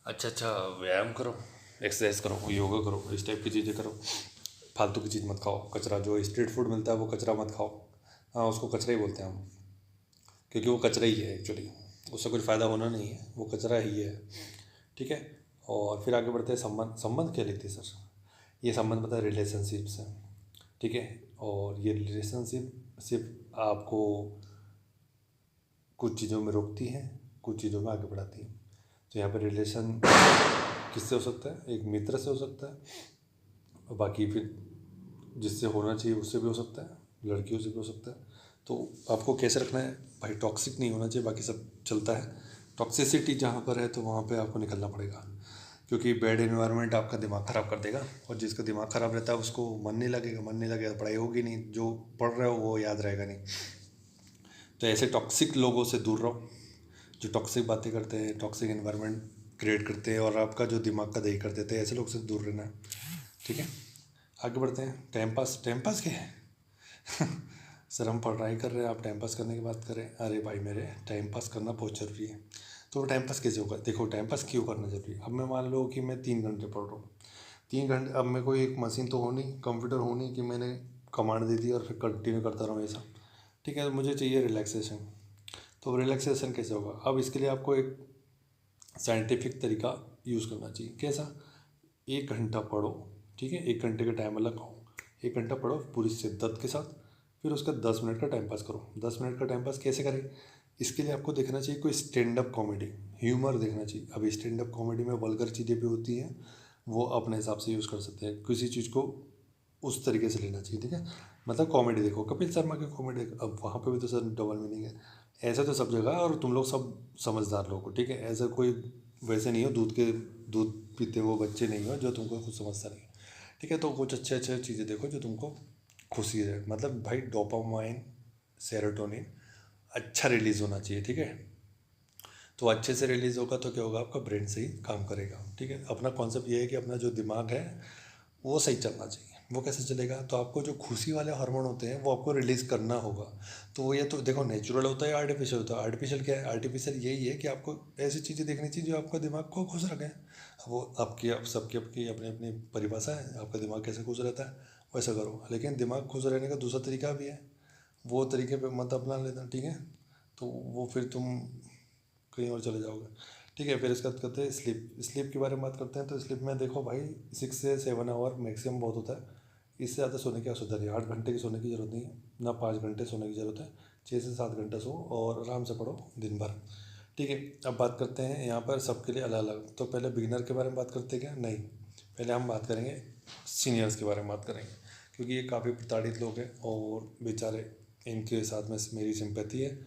अच्छा अच्छा व्यायाम करो, एक्सरसाइज करो, योगा करो, इस टाइप की चीज़ें करो। फालतू की चीज़ मत खाओ, कचरा जो स्ट्रीट फूड मिलता है वो कचरा मत खाओ। हाँ, उसको कचरा ही बोलते हैं हम, क्योंकि वो कचरा ही है एक्चुअली, उससे कुछ फ़ायदा होना नहीं है, वो कचरा ही है। ठीक है, और फिर आगे बढ़ते हैं। संबंध क्या लिखते हैं सर? ये संबंध पता है, रिलेशनशिप्स है। ठीक है, और ये रिलेशनशिप सिर्फ आपको कुछ चीज़ों में रोकती है, कुछ चीज़ों में आगे बढ़ाती है। तो यहाँ पर रिलेशन किससे हो सकता है? एक मित्र से हो सकता है, और बाकी फिर जिससे होना चाहिए उससे भी हो सकता है, लड़कियों से भी हो सकता है। तो आपको कैसे रखना है भाई? टॉक्सिक नहीं होना चाहिए, बाकी सब चलता है। टॉक्सिसिटी जहाँ पर है तो वहाँ पे आपको निकलना पड़ेगा, क्योंकि बैड एनवायरनमेंट आपका दिमाग ख़राब कर देगा, और जिसका दिमाग ख़राब रहता है उसको मन नहीं लगेगा, पढ़ाई होगी नहीं, जो पढ़ रहे हो वो याद रहेगा नहीं। तो ऐसे टॉक्सिक लोगों से दूर रहो, जो टॉक्सिक बातें करते हैं, टॉक्सिक एनवायरनमेंट क्रिएट करते हैं और आपका जो दिमाग का दही कर देते हैं, ऐसे लोग से दूर रहना है। ठीक है, आगे बढ़ते हैं। टाइम पास क्या है? सर हम पढ़ाई कर रहे हैं, आप टाइम पास करने की बात करें? अरे भाई मेरे, टाइम पास करना बहुत ज़रूरी है। तो वो टाइम पास कैसे होगा? देखो, टाइम पास क्यों करना ज़रूरी है? अब मैं मान लो कि मैं 3 घंटे पढ़ रहा हूँ, 3 घंटे, अब मेरे को एक मशीन तो हो नहीं, कंप्यूटर हो नहीं कि मैंने कमांड दे दी और फिर कंटिन्यू करता रहूँ ऐसा। ठीक है, तो मुझे चाहिए रिलैक्सेशन। तो रिलैक्सेशन कैसे होगा? अब इसके लिए आपको एक साइंटिफिक तरीका यूज़ करना चाहिए। कैसा? 1 घंटा पढ़ो। ठीक है, 1 घंटे का टाइमर लगाओ, 1 घंटा पढ़ो पूरी शिद्दत के साथ, फिर उसका 10 मिनट का टाइम पास करो। 10 मिनट का टाइम पास कैसे करें? इसके लिए आपको देखना चाहिए कोई स्टैंड अप कॉमेडी, ह्यूमर देखना चाहिए। अभी स्टैंड अप कॉमेडी में वल्गर चीज़ें भी होती हैं, वो अपने हिसाब से यूज़ कर सकते हैं, किसी चीज़ को उस तरीके से लेना चाहिए। ठीक है, मतलब कॉमेडी देखो, कपिल शर्मा की कॉमेडी, अब वहाँ पे भी तो सर डबल मीनिंग है। ऐसा तो सब जगह है, और तुम लोग सब समझदार लोग हो। ठीक है, ऐसा कोई वैसे नहीं हो, दूध पीते वो बच्चे नहीं हो जो तुमको कुछ समझता नहीं। ठीक है, तो कुछ अच्छे अच्छे चीज़ें देखो जो तुमको खुशी है, मतलब भाई डोपामाइन, सेरोटोनिन अच्छा रिलीज़ होना चाहिए। ठीक है, तो अच्छे से रिलीज़ होगा तो क्या होगा? आपका ब्रेन सही काम करेगा। ठीक है, अपना कॉन्सेप्ट ये है कि अपना जो दिमाग है वो सही चलना चाहिए। वो कैसे चलेगा? तो आपको जो खुशी वाले हार्मोन होते हैं वो आपको रिलीज़ करना होगा। तो वो, ये तो देखो, नेचुरल होता है या आर्टिफिशियल होता है? आर्टिफिशियल क्या है? आर्टिफिशियल यही है कि आपको ऐसी चीज़ें देखनी चाहिए जो आपका दिमाग को खुश रखें। वो आपकी, आप सबकी अपनी अपनी अपनी परिभाषा है, आपका दिमाग कैसे खुश रहता है वैसा करो। लेकिन दिमाग खुश रहने का दूसरा तरीका भी है, वो तरीके पे मत अपना लेना। ठीक है, तो वो फिर तुम कहीं और चले जाओगे। ठीक है, फिर इसके बाद करते हैं स्लीप के बारे में बात करते हैं। तो स्लीप में देखो भाई, 6 से 7 आवर मैक्सिमम बहुत होता है, इससे ज़्यादा सोने की आवश्यकता नहीं है। 8 घंटे की सोने की ज़रूरत नहीं है, ना 5 घंटे सोने की ज़रूरत है। 6 से 7 घंटा सो और आराम से पढ़ो दिन भर। ठीक है, अब बात करते हैं यहाँ पर सबके लिए अलग अलग। तो पहले बिगिनर के बारे में बात करते हैं क्या? नहीं, पहले हम बात करेंगे सीनियर्स के बारे में बात करेंगे, क्योंकि ये काफ़ी प्रताड़ित लोग हैं और बेचारे इनके साथ में मेरी सिंपैथी है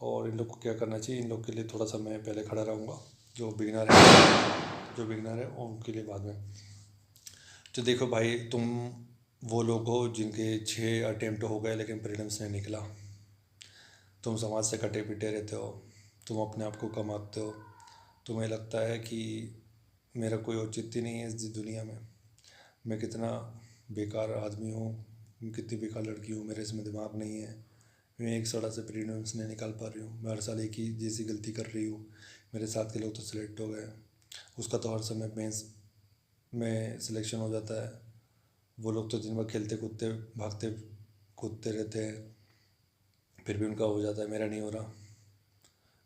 और इन लोग को क्या करना चाहिए, इन लोग के लिए थोड़ा सा मैं पहले खड़ा रहूँगा। जो बिगिनर है उनके लिए बाद में। तो देखो भाई, तुम वो लोग हो जिनके 6 अटेम्प्ट हो गए लेकिन प्रीलिम्स नहीं निकला। तुम समाज से कटे पिटे रहते हो, तुम अपने आप को कमाते हो, तुम्हें लगता है कि मेरा कोई औचित्य नहीं है इस दुनिया में, मैं कितना बेकार आदमी हूँ, कितनी बेकार लड़की हूँ, मेरे इसमें दिमाग नहीं है, मैं एक सड़ा से प्रीलिम्स नहीं निकाल पा रही हूँ, मैं हर साल एक ही जैसी गलती कर रही हूँ, मेरे साथ के लोग तो सिलेक्ट हो गए, उसका तो हर समय मेंस में सिलेक्शन हो जाता है, वो लोग तो दिन भर खेलते कूदते भागते कूदते रहते हैं, फिर भी उनका हो जाता है, मेरा नहीं हो रहा,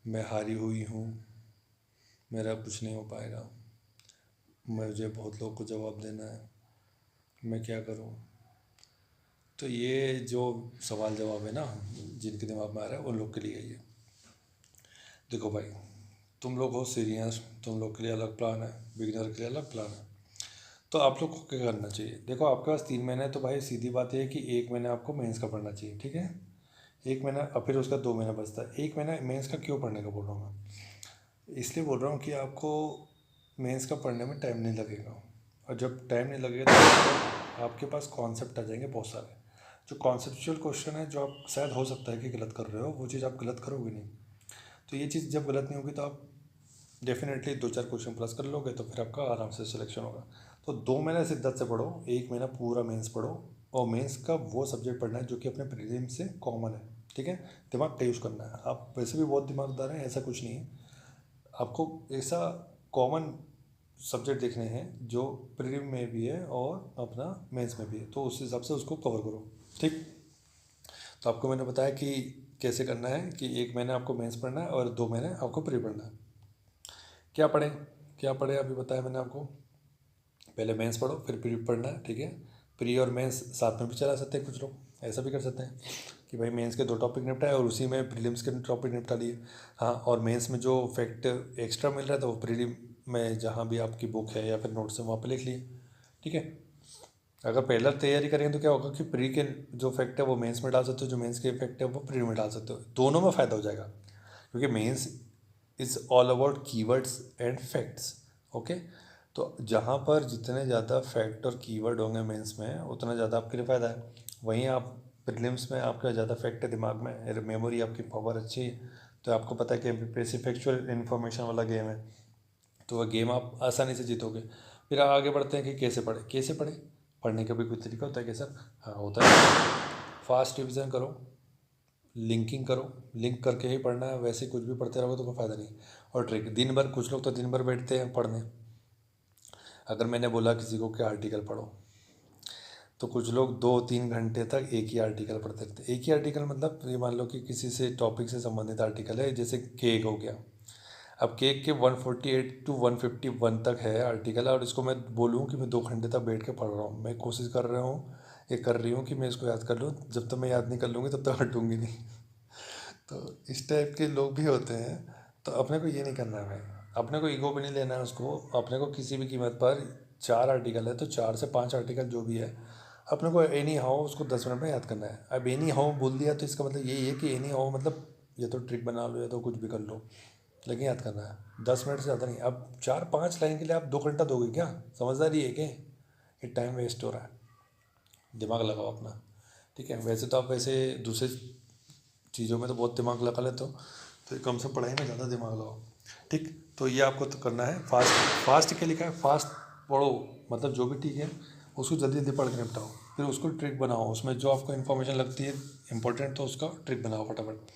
मैं हारी हुई हूँ, मेरा कुछ नहीं हो पाएगा, मुझे बहुत लोग को जवाब देना है, मैं क्या करूँ। तो ये जो सवाल जवाब है ना, जिनके दिमाग में आ रहा है उन लोग के लिए ये। देखो भाई, तुम लोग हो सीरियस, तुम लोग के लिए अलग प्लान है, बिगिनर के लिए अलग प्लान है। तो आप लोग को क्या करना चाहिए, देखो आपके पास 3 महीने है, तो भाई सीधी बात ये है कि 1 महीना आपको मेंस का पढ़ना चाहिए, ठीक है। 1 महीना, और फिर उसका 2 महीना बचता है। 1 महीना मेंस का क्यों पढ़ने का बोल रहा हूँ मैं, इसलिए बोल रहा हूँ कि आपको मेंस का पढ़ने में टाइम नहीं लगेगा, और जब टाइम नहीं लगेगा तो आपके पास कॉन्सेप्ट आ जाएंगे बहुत सारे। जो कॉन्सेप्चुअल क्वेश्चन है, जो आप शायद हो सकता है कि गलत कर रहे हो, वो चीज़ आप गलत करोगे नहीं। तो ये चीज़ जब गलत नहीं होगी तो आप डेफिनेटली 2-4 क्वेश्चन प्लस कर लोगे, तो फिर आपका आराम से सिलेक्शन होगा। तो 2 महीने शिद्दत से पढ़ो, 1 महीना पूरा मेंस पढ़ो, और मेंस का वो सब्जेक्ट पढ़ना है जो कि अपने प्रीलिम्स से कॉमन है, ठीक है। दिमाग का यूज़ करना है, आप वैसे भी बहुत दिमागदार हैं, ऐसा कुछ नहीं है। आपको ऐसा कॉमन सब्जेक्ट देखने हैं जो प्रीलिम में भी है और अपना मेंस में भी है, तो उस हिसाब से उसको कवर करो, ठीक। तो आपको मैंने बताया कि कैसे करना है, कि 1 महीने आपको मेंस पढ़ना है और 2 महीने आपको प्री पढ़ना है। क्या पढ़ें अभी बताया मैंने आपको, पहले मेंस पढ़ो फिर प्री पढ़ना है, ठीक है। प्री और मेंस साथ में भी चला सकते हैं, कुछ लोग ऐसा भी कर सकते हैं कि भाई मेंस के 2 टॉपिक निपटाए और उसी में प्रीलिम्स के टॉपिक निपटा लिए। हाँ, और मेंस में जो फैक्ट एक्स्ट्रा मिल रहा है तो वो प्रीलिम में जहाँ भी आपकी बुक है या फिर नोट्स है वहाँ पर लिख लिए, ठीक है। अगर पहले तैयारी करेंगे तो क्या होगा कि प्री के जो फैक्ट है वो मेंस में डाल सकते हो, जो मेंस के फैक्ट है वो प्री में डाल सकते हो, दोनों में फ़ायदा हो जाएगा, क्योंकि mains is all about keywords and facts, okay. तो जहाँ पर जितने ज़्यादा फैक्ट और कीवर्ड होंगे मेंस में, उतना ज़्यादा आपके लिए फ़ायदा है। वहीं आप प्रीलिम्स में आपका ज़्यादा फैक्ट है दिमाग में, मेमोरी आपकी पावर अच्छी है, तो आपको पता है कि एमपीपीएससी फैक्चुअल इन्फॉर्मेशन वाला गेम है, तो वह गेम आप आसानी से जीतोगे। फिर आगे बढ़ते हैं कि कैसे पढ़े। पढ़ने का भी कोई तरीका होता है क्या सर? हाँ होता है। फास्ट रिविज़न करो, लिंकिंग करो, लिंक करके ही पढ़ना है, वैसे कुछ भी पढ़ते रहोगे तो कोई फ़ायदा नहीं। और ट्रिक, दिन भर, कुछ लोग तो दिन भर बैठते हैं पढ़ने। अगर मैंने बोला किसी को कि आर्टिकल पढ़ो, तो कुछ लोग 2-3 घंटे तक एक ही आर्टिकल पढ़ते रहते। एक ही आर्टिकल मतलब ये मान लो कि किसी से टॉपिक से संबंधित आर्टिकल है, जैसे केक हो गया। अब केक के 148 to 151 तक है आर्टिकल, और इसको मैं बोलूँ कि मैं 2 घंटे तक बैठ के पढ़ रहा हूँ, मैं कोशिश कर रही हूँ कि मैं इसको याद कर लूँ, जब तक मैं याद नहीं कर लूँगी तब तक हटूँगी नहीं। तो इस टाइप के लोग भी होते हैं। तो अपने को ये नहीं करना है भाई, अपने को ईगो भी नहीं लेना है उसको, अपने को किसी भी कीमत पर 4 आर्टिकल है तो 4 से 5 आर्टिकल जो भी है, अपने को एनी हाउ उसको 10 मिनट में याद करना है। अब एनी हाउ बोल दिया तो इसका मतलब यही है कि एनी हाउ मतलब या तो ट्रिक बना लो या तो कुछ भी कर लो, लेकिन याद करना है 10 मिनट से ज़्यादा नहीं। अब 4-5 लाइन के लिए आप 2 घंटा दोगे क्या? समझदारी है क्या? ये टाइम वेस्ट हो रहा है, दिमाग लगाओ अपना, ठीक है। वैसे तो आप वैसे दूसरे चीज़ों में तो बहुत दिमाग लगा लेते हो, तो ये कम से पढ़ाई में ज़्यादा दिमाग लगाओ, ठीक। तो ये आपको तो करना है। फास्ट क्या लिखा है, फास्ट पढ़ो, मतलब जो भी ठीक है उसको जल्दी जल्दी पढ़ के निपटाओ, फिर उसको ट्रिक बनाओ, उसमें जो आपको इन्फॉर्मेशन लगती है इंपॉर्टेंट तो उसका ट्रिक बनाओ फटाफट,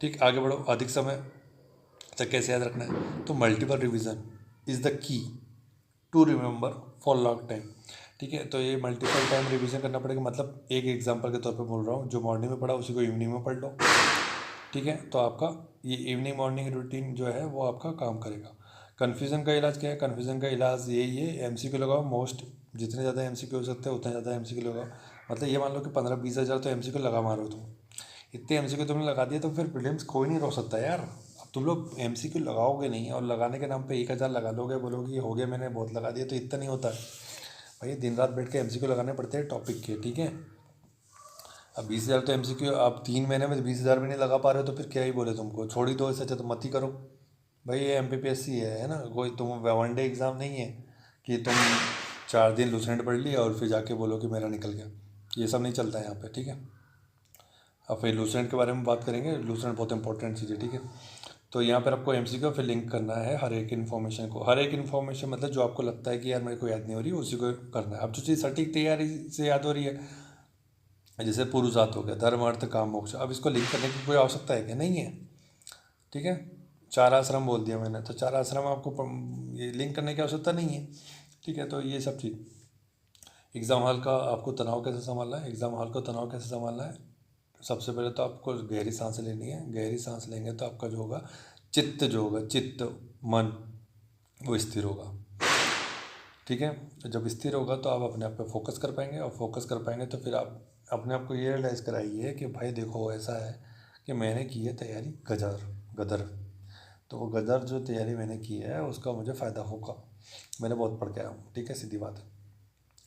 ठीक। आगे बढ़ो। अधिक समय तक कैसे याद रखना है, तो multiple revision is the key to remember for long time, ठीक है। तो ये मल्टीपल टाइम रिवीजन करना पड़ेगा, मतलब एक एग्जांपल के तौर पे बोल रहा हूँ, जो मॉर्निंग में पढ़ा उसी को इवनिंग में पढ़ लो, ठीक है। तो आपका ये इवनिंग मॉर्निंग रूटीन जो है वो आपका काम करेगा। कन्फ्यूज़न का इलाज क्या है? कन्फ्यूज़न का इलाज यही है, एमसीक्यू लगाओ, मोस्ट जितने ज़्यादा एमसीक्यू हो सकते हैं उतने ज़्यादा एमसीक्यू लगाओ। मतलब ये मान लो कि 15-20 हज़ार तो एमसीक्यू लगा मारो तुम, इतने एमसीक्यू तुमने लगा दिए तो फिर प्रीलिम्स कोई नहीं रोक सकता यार। अब तुम लोग एमसीक्यू लगाओगे नहीं और लगाने के नाम पे 1,000 लगा लोगे, बोलोगे ये हो गया मैंने बहुत लगा दिया, तो इतना नहीं होता है भाई। दिन रात बैठ के एमसीक्यू लगाने पड़ते हैं टॉपिक के, ठीक है। अब 20,000 तो MCQ आप 3 महीने में 20,000 भी नहीं लगा पा रहे हो तो फिर क्या ही बोले तुमको, छोड़ ही दो, इससे अच्छा तो मत ही करो भाई। ये MPPSC है ना, कोई तुम 1 डे एग्ज़ाम नहीं है कि तुम 4 दिन लूसेंट पढ़ लिया और फिर जाके बोलो कि मेरा निकल गया। ये सब नहीं चलता है यहाँ पे, ठीक है। अब फिर लूसेंट के बारे में बात करेंगे। लूसेंट बहुत इंपॉर्टेंट चीज़ है, ठीक है। तो यहाँ पर आपको MCQ फिर लिंक करना है हर एक इन्फॉर्मेशन को। हर एक इन्फॉर्मेशन मतलब जो आपको लगता है कि यार मेरे को याद नहीं हो रही, उसी को करना है। अब जो चीज़ सटीक तैयारी से याद हो रही है, जैसे पुरुषार्थ हो गया, धर्म अर्थ काम मोक्ष, अब इसको लिंक करने की कोई आवश्यकता है क्या? नहीं है, ठीक है। 4 आश्रम बोल दिया मैंने, तो 4 आश्रम आपको ये लिंक करने की आवश्यकता नहीं है, ठीक है। तो ये सब चीज़, एग्ज़ाम हॉल का आपको तनाव कैसे संभालना है, एग्ज़ाम हॉल का तनाव कैसे संभालना है, सबसे पहले तो आपको गहरी सांस लेनी है। गहरी सांस लेंगे तो आपका जो होगा चित्त, जो होगा चित्त मन, वो स्थिर होगा, ठीक है। जब स्थिर होगा तो आप अपने आप पे फोकस कर पाएंगे, और फोकस कर पाएंगे तो फिर आप अपने आप को ये रियलाइज़ कराइए कि भाई देखो ऐसा है कि मैंने की है तैयारी गदर, तो वो गदर जो तैयारी मैंने की है उसका मुझे फ़ायदा होगा। मैंने बहुत पढ़ के आया हूँ, ठीक है, सीधी बात है,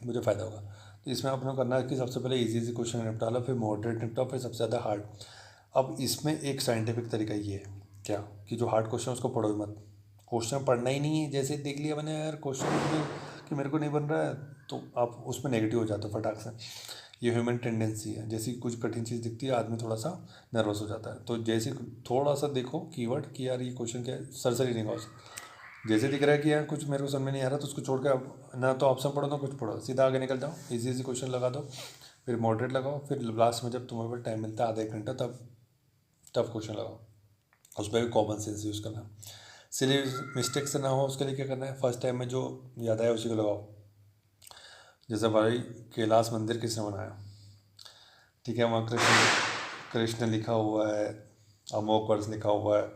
मुझे फ़ायदा होगा। तो इसमें आपने करना है कि सबसे पहले इजी क्वेश्चन निपटा लो, फिर मॉडरेट निपटाओ, फिर सबसे ज़्यादा हार्ड। अब इसमें एक साइंटिफिक तरीका ये है क्या, कि जो हार्ड क्वेश्चन उसको पढ़ो मत, क्वेश्चन पढ़ना ही नहीं है। जैसे देख लिया मैंने यार क्वेश्चन में कि मेरे को नहीं बन रहा है, तो आप उसमें नेगेटिव हो जाते हो फटाक से। ये ह्यूमन टेंडेंसी है, जैसी कुछ कठिन चीज़ दिखती है आदमी थोड़ा सा नर्वस हो जाता है। तो जैसे थोड़ा सा देखो कीवर्ड कि यार ये क्वेश्चन क्या है, सरसरी नहीं गाओ। जैसे दिख रहा है कि यार कुछ मेरे को समझ में नहीं आ रहा, तो उसको छोड़ के अब ना तो ऑप्शन पढ़ो ना कुछ पढ़ो, सीधा आगे निकल जाओ, इजी क्वेश्चन लगा दो, फिर मॉडरेट लगाओ, फिर लास्ट में जब तुम्हारे पास टाइम मिलता है आधा 1 घंटा, तब टफ क्वेश्चन लगाओ। उसमें भी कॉमन सेंस यूज़ करना। सिली मिस्टेक से ना हो उसके लिए क्या करना है, फर्स्ट टाइम में जो याद आया उसी को लगाओ। जैसे भाई कैलाश मंदिर किसने बनाया, ठीक है, वहाँ कृष्ण कृष्ण लिखा हुआ है, अमोक वर्ष लिखा हुआ है,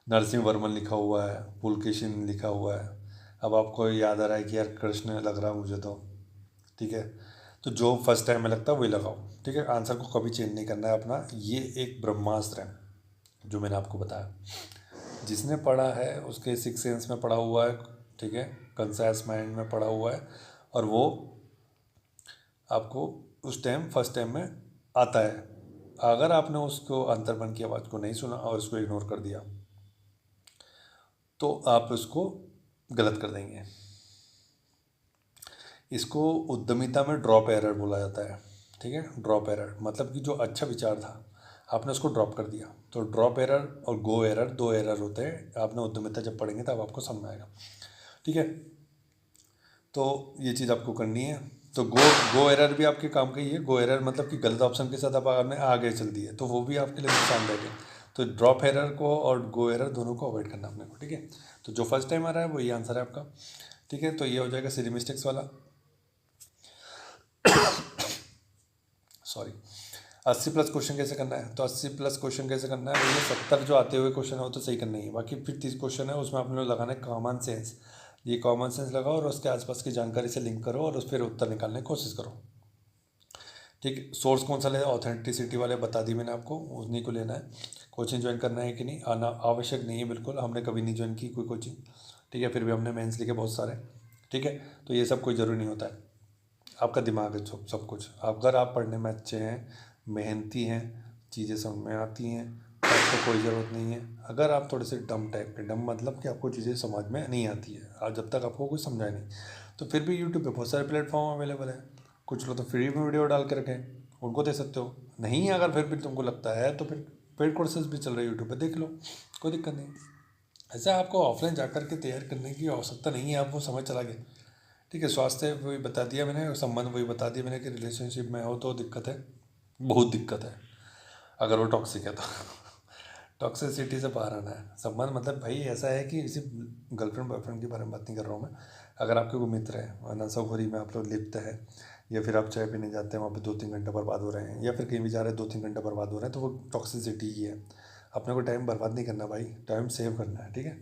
नरसिंह वर्मन लिखा हुआ है, पुलकेशिन लिखा हुआ है। अब आपको याद आ रहा है कि यार कृष्ण लग रहा है मुझे तो, ठीक है, तो जो फर्स्ट टाइम में लगता है वही लगाओ, ठीक है। आंसर को कभी चेंज नहीं करना है अपना। ये एक ब्रह्मास्त्र है जो मैंने आपको बताया। जिसने पढ़ा है उसके सिक्स सेंस में पढ़ा हुआ है, ठीक है, कंसाइज माइंड में पढ़ा हुआ है, और वो आपको उस टाइम फर्स्ट टाइम में आता है। अगर आपने उसको अंतर्मन की आवाज़ को नहीं सुना और उसको इग्नोर कर दिया तो आप उसको गलत कर देंगे। इसको उद्यमिता में ड्रॉप एरर बोला जाता है, ठीक है। ड्रॉप एरर मतलब कि जो अच्छा विचार था आपने उसको ड्रॉप कर दिया, तो ड्रॉप एरर और गो एरर 2 एरर होते हैं। आपने उद्यमिता जब पढ़ेंगे तब आपको समझ में आएगा, ठीक है। तो ये चीज़ आपको करनी है। तो गो एरर भी आपके काम का ही है। गो एरर मतलब कि गलत ऑप्शन के साथ आप आपने आगे चल दिए, तो वो भी आपके लिए नुकसानदायक है। तो ड्रॉप एरर को और गो एरर दोनों को अवॉइड करना अपने को, ठीक है। तो जो फर्स्ट टाइम आ रहा है वो ये आंसर है आपका, ठीक है। तो ये हो जाएगा सिली मिस्टेक्स वाला। सॉरी, 80+ क्वेश्चन कैसे करना है, तो 80+ क्वेश्चन कैसे करना है, ये 70 जो आते हुए क्वेश्चन है वो तो सही करना ही है। बाकी फिर 30 क्वेश्चन है, उसमें आपने लगाना है कॉमन सेंस। ये कॉमन सेंस लगाओ और उसके आसपास की जानकारी से लिंक करो और उस पर उत्तर निकालने की कोशिश करो, ठीक। सोर्स कौन सा लेना, ऑथेंटिसिटी वाले बता दी मैंने आपको, उन्हीं को लेना है। कोचिंग ज्वाइन करना है कि नहीं, आना आवश्यक नहीं है बिल्कुल। हमने कभी नहीं ज्वाइन की कोई कोचिंग, ठीक है, फिर भी हमने मेंस लिखे बहुत सारे, ठीक है। तो ये सब कोई ज़रूरी नहीं होता है, आपका दिमाग है सब कुछ। अगर आप पढ़ने में अच्छे हैं, मेहनती हैं, चीज़ें समझ में आती हैं, तो आपको कोई ज़रूरत नहीं है। अगर आप थोड़े से डम टाइप के, डम मतलब कि आपको चीज़ें समझ में नहीं आती है और जब तक आपको कोई समझाए नहीं, तो फिर भी यूट्यूब पे बहुत सारे प्लेटफॉर्म अवेलेबल है। कुछ लोग तो फ्री में वीडियो डाल के रखें, उनको दे सकते हो। नहीं अगर फिर भी तुमको लगता है तो फिर पेड कोर्सेज भी चल रहे हैं यूट्यूब पे, देख लो, कोई दिक्कत नहीं। ऐसा आपको ऑफलाइन जाकर के तैयार करने की आवश्यकता नहीं है, आप वो समझ चला गया, ठीक है। स्वास्थ्य वही बता दिया मैंने, संबंध वही बता दिया मैंने कि रिलेशनशिप में हो तो दिक्कत है, बहुत दिक्कत है अगर वो टॉक्सिक है तो। टॉक्सिसिटी से बाहर आना है। संबंध मतलब भाई ऐसा है कि इसी गर्लफ्रेंड बॉयफ्रेंड के बारे में बात नहीं कर रहा हूँ मैं। अगर आपके कोई मित्र है, नशाखोरी में आप लोग लिप्त है, या फिर आप चाय पीने जाते हैं वहाँ पे 2-3 घंटे बर्बाद हो रहे हैं, या फिर कहीं भी जा रहे हैं 2-3 घंटे बर्बाद हो रहे हैं, तो वो टॉक्सिसिटी ही है। अपने को टाइम बर्बाद नहीं करना भाई, टाइम सेव करना है, ठीक है।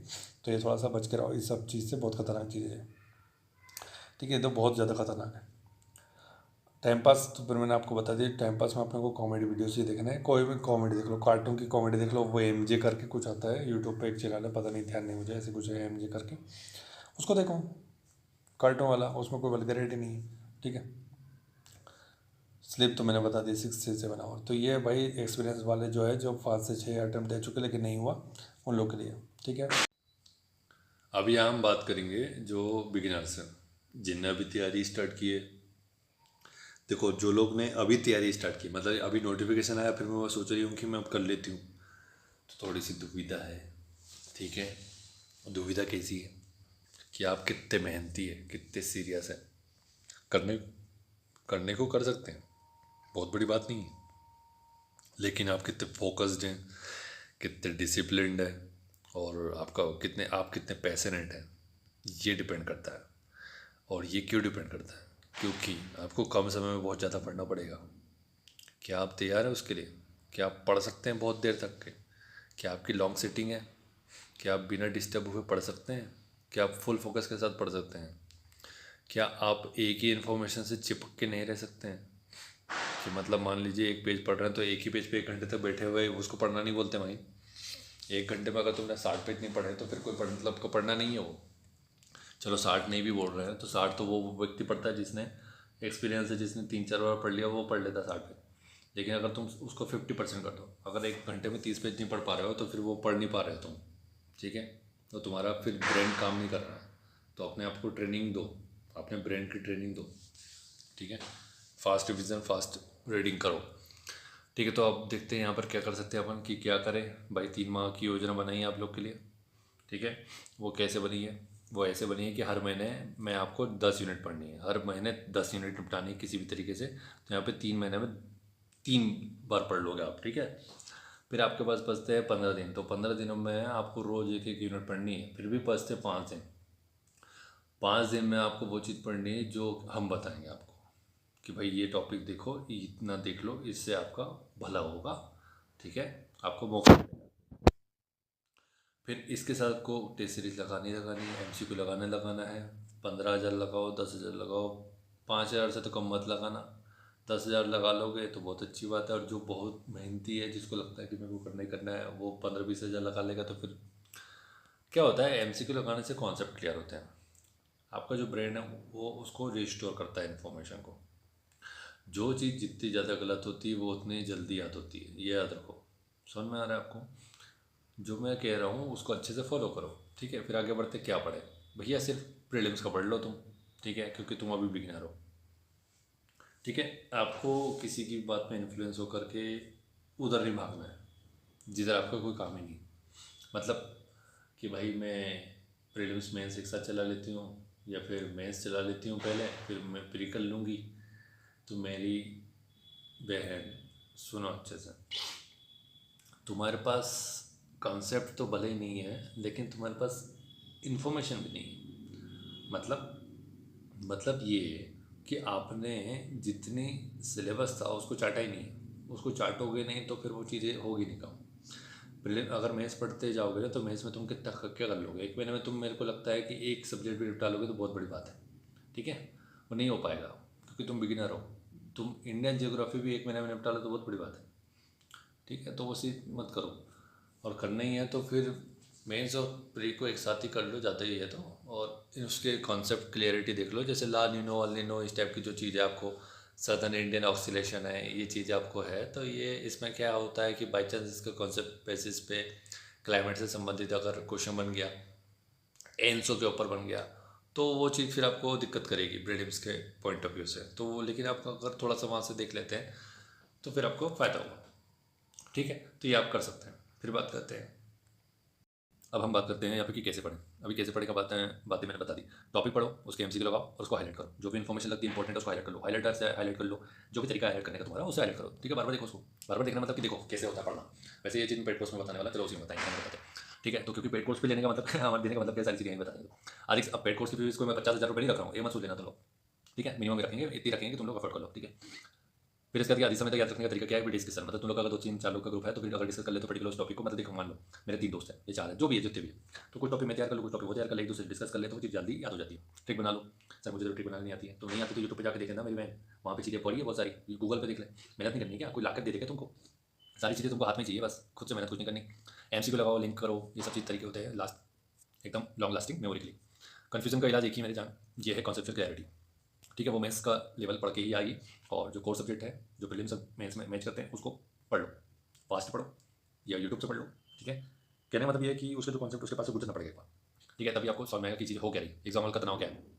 तो ये थोड़ा सा बच के रहो इस सब चीज़ से, बहुत खतरनाक चीज़ है, ठीक है। तो बहुत ज़्यादा खतरनाक है। टाइम पास तो फिर मैंने आपको बता दिया, टाइम पास में अपने को कॉमेडी वीडियोस ही देखना है। कोई भी कॉमेडी देख लो, कार्टून की कॉमेडी देख लो, वो MJ करके कुछ आता है यूट्यूब पे, एक चैनल है, पता नहीं ध्यान नहीं मुझे, ऐसे कुछ है MJ करके, उसको देखो, कार्टून वाला, उसमें कोई वल्गैरिटी नहीं है, ठीक है। स्लिप तो मैंने बता दी 6 से 7 आवर। तो ये भाई एक्सपीरियंस वाले जो है, जो 5 से 6 अटैम्प्ट दे चुके लेकिन नहीं हुआ, उन लोग के लिए। ठीक है, अभी हम बात करेंगे जो बिगिनर्स हैं, जिनने अभी तैयारी स्टार्ट की है। देखो, जो लोग ने अभी तैयारी स्टार्ट की, मतलब अभी नोटिफिकेशन आया, फिर मैं सोच रही हूँ कि मैं अब कर लेती हूँ, तो थोड़ी सी दुविधा है। ठीक है, दुविधा कैसी है कि आप कितने मेहनती है, कितने सीरियस है। करने करने को कर सकते हैं, बहुत बड़ी बात नहीं है, लेकिन आप कितने फोकस्ड हैं, कितने डिसिप्लिन्ड हैं, और आप कितने पैशनेट हैं, ये डिपेंड करता है। और ये क्यों डिपेंड करता है? क्योंकि आपको कम समय में बहुत ज़्यादा पढ़ना पड़ेगा। क्या आप तैयार हैं उसके लिए? क्या आप पढ़ सकते हैं बहुत देर तक के? क्या आपकी लॉन्ग सिटिंग है? क्या आप बिना डिस्टर्ब हुए पढ़ सकते हैं? क्या आप फुल फोकस के साथ पढ़ सकते हैं? क्या आप एक ही इन्फॉर्मेशन से चिपक के नहीं रह सकते हैं? कि मतलब मान लीजिए एक पेज पढ़ रहे हैं तो एक ही पेज पे 1 घंटे तक बैठे हुए, उसको पढ़ना नहीं बोलते भाई। 1 घंटे में अगर तुमने 60 पेज नहीं पढ़े तो फिर कोई मतलब को पढ़ना नहीं है वो। चलो 60 नहीं भी बोल रहे हैं तो 60 तो वो व्यक्ति पढ़ता है जिसने एक्सपीरियंस है, जिसने 3-4 बार पढ़ लिया, वो पढ़ लेता है 60 पेज। लेकिन अगर तुम उसको 50% कर दो, अगर 1 घंटे में 30 पेज नहीं पढ़ पा रहे हो तो फिर वो पढ़ नहीं पा रहे हो तुम। ठीक है, तो तुम्हारा फिर ब्रेन काम नहीं कर रहा है। तो अपने आप को ट्रेनिंग दो, अपने ब्रेन की ट्रेनिंग दो। ठीक है, फास्ट रिविज़न, फास्ट रीडिंग करो। ठीक है, तो अब देखते हैं यहाँ पर क्या कर सकते हैं अपन, कि क्या करें भाई। 3 माह की योजना बनाई है आप लोग के लिए। ठीक है, वो कैसे बनी है? वो ऐसे बनी है कि हर महीने मैं आपको 10 यूनिट पढ़नी है, हर महीने 10 यूनिट निपटानी है किसी भी तरीके से। तो यहाँ पे 3 महीने में 3 बार पढ़ लोगे आप। ठीक है, फिर आपके पास बचते हैं 15 दिन। तो 15 दिनों में आपको रोज़ 1-1 यूनिट पढ़नी है। फिर भी बचते 5 दिन। 5 दिन में आपको वो चीज़ पढ़नी है जो हम बताएंगे आपको, कि भाई ये टॉपिक देखो, इतना देख लो, इससे आपका भला होगा। ठीक है, आपको मौका मिलेगा। फिर इसके साथ को टेस्ट सीरीज लगानी है, MCQ लगाना है। 15,000 लगाओ, 10,000 लगाओ, 5,000 से तो कम मत लगाना। 10,000 लगा लोगे तो बहुत अच्छी बात है। और जो बहुत मेहनती है, जिसको लगता है कि मेरे को करना ही करना है, वो 15-20 हज़ार लगा लेगा। तो फिर क्या होता है, MCQ लगाने से कॉन्सेप्ट क्लियर होते हैं। आपका जो ब्रेन है वो उसको रिस्टोर करता है इन्फॉर्मेशन को। जो चीज़ जितनी ज़्यादा गलत होती है वो उतनी जल्दी याद होती है, ये याद रखो। समझ में आ रहा है आपको? जो मैं कह रहा हूँ उसको अच्छे से फॉलो करो। ठीक है, फिर आगे बढ़ते क्या पढ़े भैया, सिर्फ प्रीलिम्स का पढ़ लो तुम। ठीक है, क्योंकि तुम अभी बिगिनर हो। ठीक है, आपको किसी की बात में इन्फ्लुएंस होकर के उधर नहीं भागना है जिधर आपका कोई काम ही नहीं। मतलब कि भाई मैं प्रीलिम्स मेंस एक साथ चला लेती हूँ, या फिर मेंस चला लेती हूँ पहले, फिर मैं प्री कर लूँगी। तो मेरी बहन सुनो अच्छे से, तुम्हारे पास कॉन्सेप्ट तो भले ही नहीं है, लेकिन तुम्हारे पास इन्फॉर्मेशन भी नहीं है। मतलब ये है कि आपने जितनी सिलेबस था उसको चाटा ही नहीं है। उसको चाटोगे नहीं तो फिर वो चीज़ें होगी नहीं काम। प्रीलिम अगर मैथ्स पढ़ते जाओगे ना, तो मैथ्स में तुम कितना क्या कर लोगे 1 महीने में? तुम, मेरे को लगता है कि एक सब्जेक्ट भी निपटा लोगे तो बहुत बड़ी बात है। ठीक है, वो नहीं हो पाएगा क्योंकि तुम बिगिनर हो। तुम इंडियन जियोग्राफी भी 1 महीने में निपटा लो तो बहुत बड़ी बात है। ठीक है, तो वो चीज़ मत करो। और करना ही है तो फिर मेंस और प्री को एक साथ ही कर लो, ज़्यादा ही है तो। और उसके कॉन्सेप्ट क्लियरिटी देख लो, जैसे ला नीनो, अल नीनो, इस टाइप की जो चीज़ें आपको, सदर्न इंडियन ऑक्सीलेशन है, ये चीज़ आपको है। तो ये इसमें क्या होता है कि बाई चांस इसका कॉन्सेप्ट बेसिस पे क्लाइमेट से संबंधित अगर क्वेश्चन बन गया, एनसो के ऊपर बन गया, तो वो चीज़ फिर आपको दिक्कत करेगी प्रीलिम्स के पॉइंट ऑफ व्यू से। तो वो, लेकिन आप अगर थोड़ा सा वहाँ से देख लेते हैं तो फिर आपको फ़ायदा होगा। ठीक है, तो ये आप कर सकते हैं। फिर बात करते हैं, अब हम बात करते हैं यहाँ पे कि कैसे पढ़ें। अभी कैसे पढ़ें का बातें मैंने बता दी। टॉपिक पढ़ो, उसके MCQ लगाओ और उसको हाईलाइट करो। जो भी इन्फॉर्मेशन लगती है इंपॉर्टेंट है उसको हाईलाइट कर लो, हाईलाइटर से हाईलाइट कर लो। जो भी तरीका हाईलाइट करने का तुम्हारा, उसे हाईलाइट करो। ठीक है, बार बार देखो उसको, बार बार देखना मतलब कि देखो कैसे होता है पढ़ना। वैसे ये चीज़ पेड कोर्स में बताने वाला, चलो उसी में बताएंगे, बताते हैं। ठीक है, तो क्योंकि पेड कोर्स पे लेने का मतलब हमारे देने का मतलब क्या, सारी चीज़ें बता देंगे। आज अब पेड कोर्स की फीस को मैं 50,000 रुपये नहीं रख रहा हूँ, ये मत सोच लेना तुम लोग। ठीक है, मिनिमम रखेंगे, इतनी रखेंगे कि तुम लोग अफोर्ड कर लो। ठीक है, फिर इसके बाद आधी समय तक याद रखने का तरीका क्या है, डिस्कशन। मतलब तुम लोग अगर 2-3-4 लोग का ग्रुप है तो फिर अगर डिस्कस कर ले तो पर्टिकुलर उस टॉपिक को, मतलब देखो मान लो मेरे 3 दोस्त हैं, ये 4 है, जो भी है, जितने भी है, तो कुछ टॉपिक मैं तैयार कर लूँ, कुछ टॉपिक वो तैयार कर ले, एक दूसरे डिस्कस कर ले, तो वो चीज़ जल्दी याद हो जाती है। ट्रिक बना लो, सर मुझे तो ट्रिक बनानी नहीं आती है, तो नहीं आती तो यूट्यूब पर जाकर देख लेना, मेरी बहन वहाँ पर चीज़ें पढ़ी है बहुत सारी, गूगल पर देख ले। मेहनत नहीं करनी, क्या कोई लाकर दे देगा तुमको? सारी चीज़ें तुमको हाथ में चाहिए, बस खुद से मेहनत कुछ नहीं करनी। MCQ लगाओ, लिंक करो, ये सब चीज़ तरीके होते हैं लास्ट एकदम लॉन्ग लास्टिंग मेमोरी के लिए। कन्फ्यूजन का इलाज एक ही मेरे जान, ये है कॉन्सेप्चुअल क्लैरिटी। ठीक है, वो मैथ्स का लेवल पढ़ के ही आएगी और जो कोर सब्जेक्ट है, जो प्रीलिम्स मेंस में मैच करते हैं, उसको पढ़ लो, फास्ट पढ़ो या यूट्यूब से पढ़ लो, ठीक है। कहने का मतलब ये है कि उसके जो कॉन्सेप्ट उसके पास से गुजरना पड़ेगा एक बार, ठीक है, तभी आपको समझ में आएगा कि चीज़ हो क्या रही, एग्जाम हॉल का तनाव क्या है।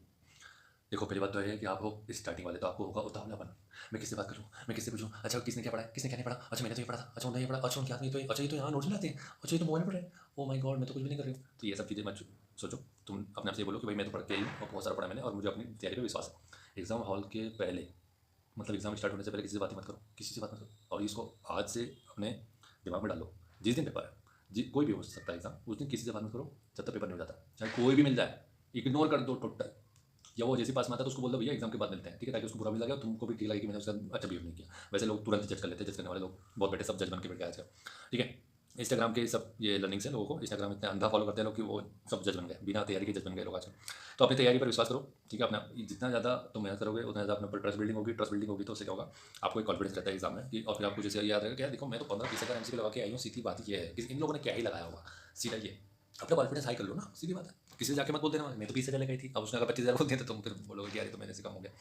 देखो पहली बात तो है कि आप हो स्टार्टिंग वाले, तो आपको होगा उतावलापन, मैं किससे बात करूँ, मैं किससे पूछूँ, अच्छा किसने क्या पढ़ा है, किसने क्या नहीं पढ़ा, अच्छा मैंने तो ये पढ़ा था, अच्छा उन्होंने ये पढ़ा, अच्छा उनके हाथ में तो अच्छा ये तो यहाँ नोट्स लाते हैं, अच्छा ये तो मोबाइल में पढ़ रहे हैं, ओ माय गॉड मैं तो कुछ भी नहीं कर रही हूँ। तो ये सब चीज़ें मत सोचो, तुम अपने आप से बोलो कि भाई मैं तो पढ़ के आई हूँ और बहुत सारा पढ़ा मैंने और मुझे अपनी तैयारी पर विश्वास है। एग्जाम हॉल के पहले, मतलब एग्जाम स्टार्ट होने से पहले किसी से बात मत करो, किसी से बात मत करो, और इसको आज से अपने दिमाग में डालो। जिस दिन पेपर है, जी कोई भी हो सकता है एग्जाम, उस दिन किसी से बात मत करो जब तक पेपर नहीं हो जाता, चाहे कोई भी मिल जाए, इग्नोर कर दो टोटल। या वो जैसे पास में आता है तो उसको बोल दो भैया एग्जाम के बाद मिलते हैं, ठीक है, ताकि उसको बुरा भी लगे और तुमको भी ठीक लगे कि मैंने उसका अच्छा बिहेव नहीं किया। वैसे लोग तुरंत जज कर लेते हैं, जज करने वाले लोग बहुत बेटे सब जज बन के बैठ गए आजकल, ठीक है। इंस्टाग्राम के सब ये लर्निंग से लोगों को इंस्टाग्राम इतना अंधा फॉलो करते हैं लोग कि वो सब जज बन गए, बिना तैयारी के जज बन गए लोग आजकल। तो अपनी तैयारी पर विश्वास करो, ठीक है, अपना जितना ज़्यादा तुम मेहनत करोगे उतना ज़्यादा अपने ऊपर ट्रस्ट बिल्डिंग होगी तो उससे क्या होगा, आपको एक कॉन्फिडेंस रहता है एग्जाम में कि, और फिर आपको जैसे याद रहेगा क्या, देखो मैं तो 15-20 हज़ार MCQ लगा के आई हूँ, सीधी बात ये है कि इन लोगों ने क्या ही लगाया होगा, सीधा ये अपना कॉन्फिडेंस हाई कर लो ना, सीधी बात है। किसी से जाके मत बोल देना मैं तो 20,000 लगाई थी, अब उसने अगर 25,000 बोल दिया तो तुम फिर बोलोगे कि यार तो मैंने से कम हो गया,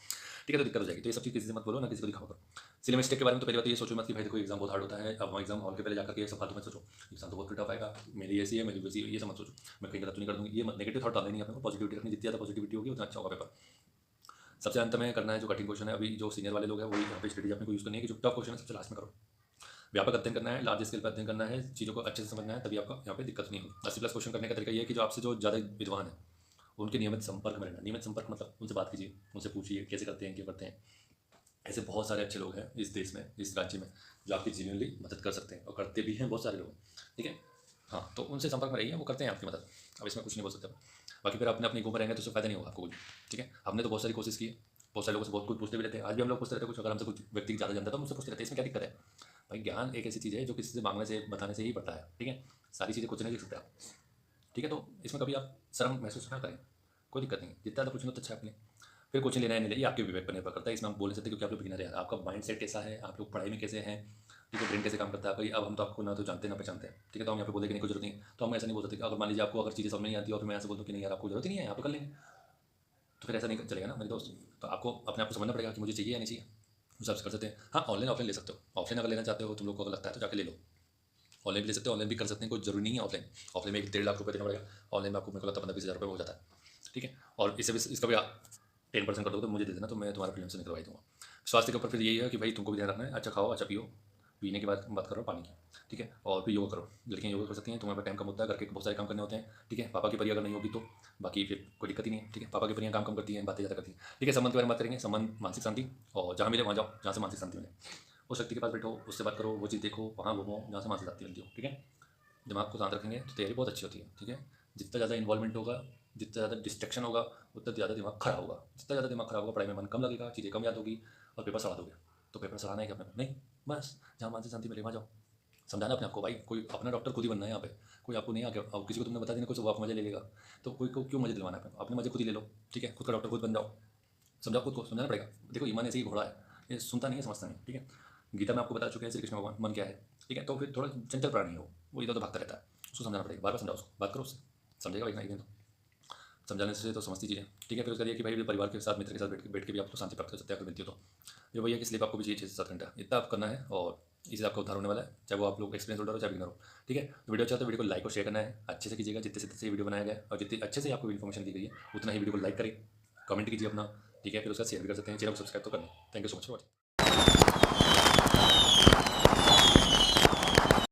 ठीक है, तो दिक्कत हो जाएगी। तो ये सब चीज़ किसी से मत बोलो, ना किसी को दिखाओ करो। सिलेबस मिस्टेक के बारे में तो पहली बात ये सोचो मत कि भाई देखो एग्जाम बहुत हार्ड होता है, अब एग्जाम हॉल के पहले जाकर के सब फालतू मत सोचो, एग्जाम तो बहुत टफ आएगा, मेरी ऐसी है मेरी वैसी है, ये सब मत सोचो, मैं कहीं गलत तो नहीं कर दूँगी, ये नेगेटिव थॉट डालने नहीं, अपने को पॉजिटिविटी रखनी, जितनी ज़्यादा पॉजिटिविटी होगी उतना अच्छा होगा पेपर। सबसे अंत में करना है जो कठिन क्वेश्चन है, अभी जो सीनियर वाले लोग हैं वही यहाँ पे स्टडी अपने को यूज़ करनी है कि जो टफ क्वेश्चन है सबसे लास्ट में करो। व्यापक अध्ययन करना है, लार्ज स्केल पर अध्ययन करना है, चीज़ों को अच्छे से समझना है, तभी आपका यहाँ पे दिक्कत नहीं होगी। 80+ क्वेश्चन करने का तरीका ये है कि जो आपसे जो ज़्यादा विद्वान है उनके नियमित संपर्क में रहना। नियमित संपर्क मतलब उनसे बात कीजिए, उनसे पूछिए कैसे करते हैं, क्यों करते हैं। ऐसे बहुत सारे अच्छे लोग हैं इस देश में, इस राज्य में, जो आपकी जेन्युइनली मदद कर सकते हैं और करते भी हैं बहुत सारे लोग, ठीक है। हाँ, तो उनसे संपर्क में रहिए, वो करते हैं आपकी मदद, अब इसमें कुछ नहीं बोल सकते। बाकी फिर अपने अपनी ईगो में रहेंगे तो उससे फायदा नहीं होगा आपको कुछ, ठीक है। हमने तो बहुत सारी कोशिश की है, बहुत सारे लोगों से बहुत कुछ पूछते भी रहते हैं, आज भी हम लोग पूछते रहते हैं कुछ, अगर हमसे कुछ व्यक्ति ज़्यादा जानता है तो हम उससे पूछते रहते हैं, इसमें क्या दिक्कत है भाई। ज्ञान एक ऐसी चीज़ है जो किसी से मांगने से बताने से ही बढ़ता है, ठीक है। सारी चीज़ें कुछ नहीं लिख सकते आप, ठीक है। तो इसमें कभी आप शर्म महसूस ना करें, कोई दिक्कत नहीं है, जितना ज़्यादा पूछेंगे तो अच्छा है अपने। फिर कोचिंग लेना है नहीं ले, ये आपके विवेक पर निर्भर करता है, इसमें हम बोल नहीं सकते क्योंकि आप लोग बिगिनर है, आपका माइंड सेट कैसा है, आप लोग पढ़ाई में कैसे हैं, ठीक है, ब्रेन कैसे काम करता है आपका। अब हम तो आपको ना तो जानते ना पहचानते हैं, ठीक है, तो हम यहाँ पे बोलने की नहीं कोई जरूरत नहीं। तो हम ऐसा नहीं बोल सकते अगर मान लीजिए आपको अगर चीज़ें समझ नहीं आती और फिर मैं ऐसे बोल दूँ कि नहीं यार आपको जरूरत ही नहीं है, यहाँ पे कर लेंगे, तो फिर ऐसा नहीं चलेगा ना मेरे दोस्त। तो आपको अपने आप को समझना पड़ेगा कि मुझे चाहिए या नहीं चाहिए, उस हिसाब से कर सकते हैं। हाँ, ऑनलाइन ऑफलाइन ले सकते हो, ऑफलाइन अगर लेना चाहते हो तुम लोग को अगर लगता है तो जाके ले लो, ऑनलाइन भी ले सकते हो, ऑनलाइन भी कर सकते हैं, कोई जरूरी नहीं है ऑफलाइन। ऑफलाइन में 1-1.5 लाख रुपये देना पड़ेगा, ऑनलाइन में आपको मेरे को लगता है 15-20 हज़ार रुपये हो जाता है, ठीक है। और इससे भी इसका भी 10% कर दो तो मुझे दे देना, तो मैं तुम्हारा प्रीलिम्स से निकलवाई दूँगा। स्वास्थ्य के ऊपर फिर यही है कि भाई तुमको भी ध्यान रखना है, अच्छा खाओ अच्छा पियो, पीने की बात कर रहा हूँ पानी की, ठीक है। और फिर योगा करो, लड़कियाँ योगा कर सकती हैं, तुम्हारे पास टाइम कम होता है, घर के बहुत सारे काम करने होते हैं, ठीक है। पापा की परी अगर नहीं होगी तो बाकी फिर कोई दिक्कत ही नहीं है, ठीक है। पापा की परियाँ काम कम करती हैं, बातें ज़्यादा करती हैं, ठीक है। संबंध के बारे में बात करेंगे, संबंध मानसिक शांति, और जहाँ मिले वहाँ जाओ जहाँ से मानसिक शांति मिले, उस व्यक्ति के पास बैठो, उससे बात करो, वो चीज़ देखो, वहाँ घूमो जहाँ से मानसिक शांति मिलती हो, ठीक है। दिमाग को शांत रखेंगे तो तैयारी बहुत अच्छी होती है, ठीक है। जितना ज़्यादा इन्वॉल्वमेंट होगा, जितना ज़्यादा डिस्ट्रैक्शन होगा, उतना ज़्यादा दिमाग खराब होगा, जितना ज़्यादा दिमाग खराब होगा पढ़ाई में मन कम लगेगा, चीज़ें कम याद होगी और पेपर सड़ा दोगे। तो पेपर सड़ाना है कि अपने नहीं, बस जहाँ मानसिक शांति मिले वहाँ जाओ। समझाना अपने आपको भाई, कोई अपना डॉक्टर खुद ही बनना है यहाँ पे, कोई आपको नहीं आके और किसी को तुमने बता देना कोई आप मजे ले लेगा, तो कोई को क्यों मजे दिलवाना है, अपने मजे खुद ही ले लो, ठीक है। खुद का डॉक्टर खुद बन जाओ, समझाओ खुद को, समझाना पड़ेगा। देखो ईमान ऐसे ही घोड़ा है, ये सुनता नहीं है समझता नहीं, ठीक है। गीता में आपको बता चुके हैं श्री कृष्ण भगवान मन क्या है, ठीक है। तो फिर थोड़ा चंचल प्राणी हो, वो इधर तो भागता रहता है, उसको समझाना पड़ेगा, बार बार समझाओ उसको, बात करो उससे, समझेगा भाई नहीं तो समझाने से तो समझती चीज़ें, ठीक है। फिर उसका ये कि भाई परिवार के साथ मित्र के साथ बैठ के भी आपको शांति प्राप्त कर सकते हैं अगर मिलती हो तो। ये वही है कि स्लीप आपको भी चाहिए 6 से 7 घंटा, इतना आप करना है और इससे आपका उद्धार होने वाला है, चाहे वो आप लोग एक्सपीरियंस होल्डर हो चाहे बिगिनर हो, ठीक है। तो वीडियो अच्छा तो वीडियो को लाइक और शेयर करना है, अच्छे से कीजिएगा, जितने से अच्छे वीडियो बनाया गया और जितने अच्छे से आपको इन्फॉर्मेशन दी गई है उतना ही वीडियो को लाइक करें, कमेंट कीजिए अपना, ठीक है। फिर उसका शेयर भी कर सकते हैं, चैनल को सब्सक्राइब तो करना। Thank you so much for watching.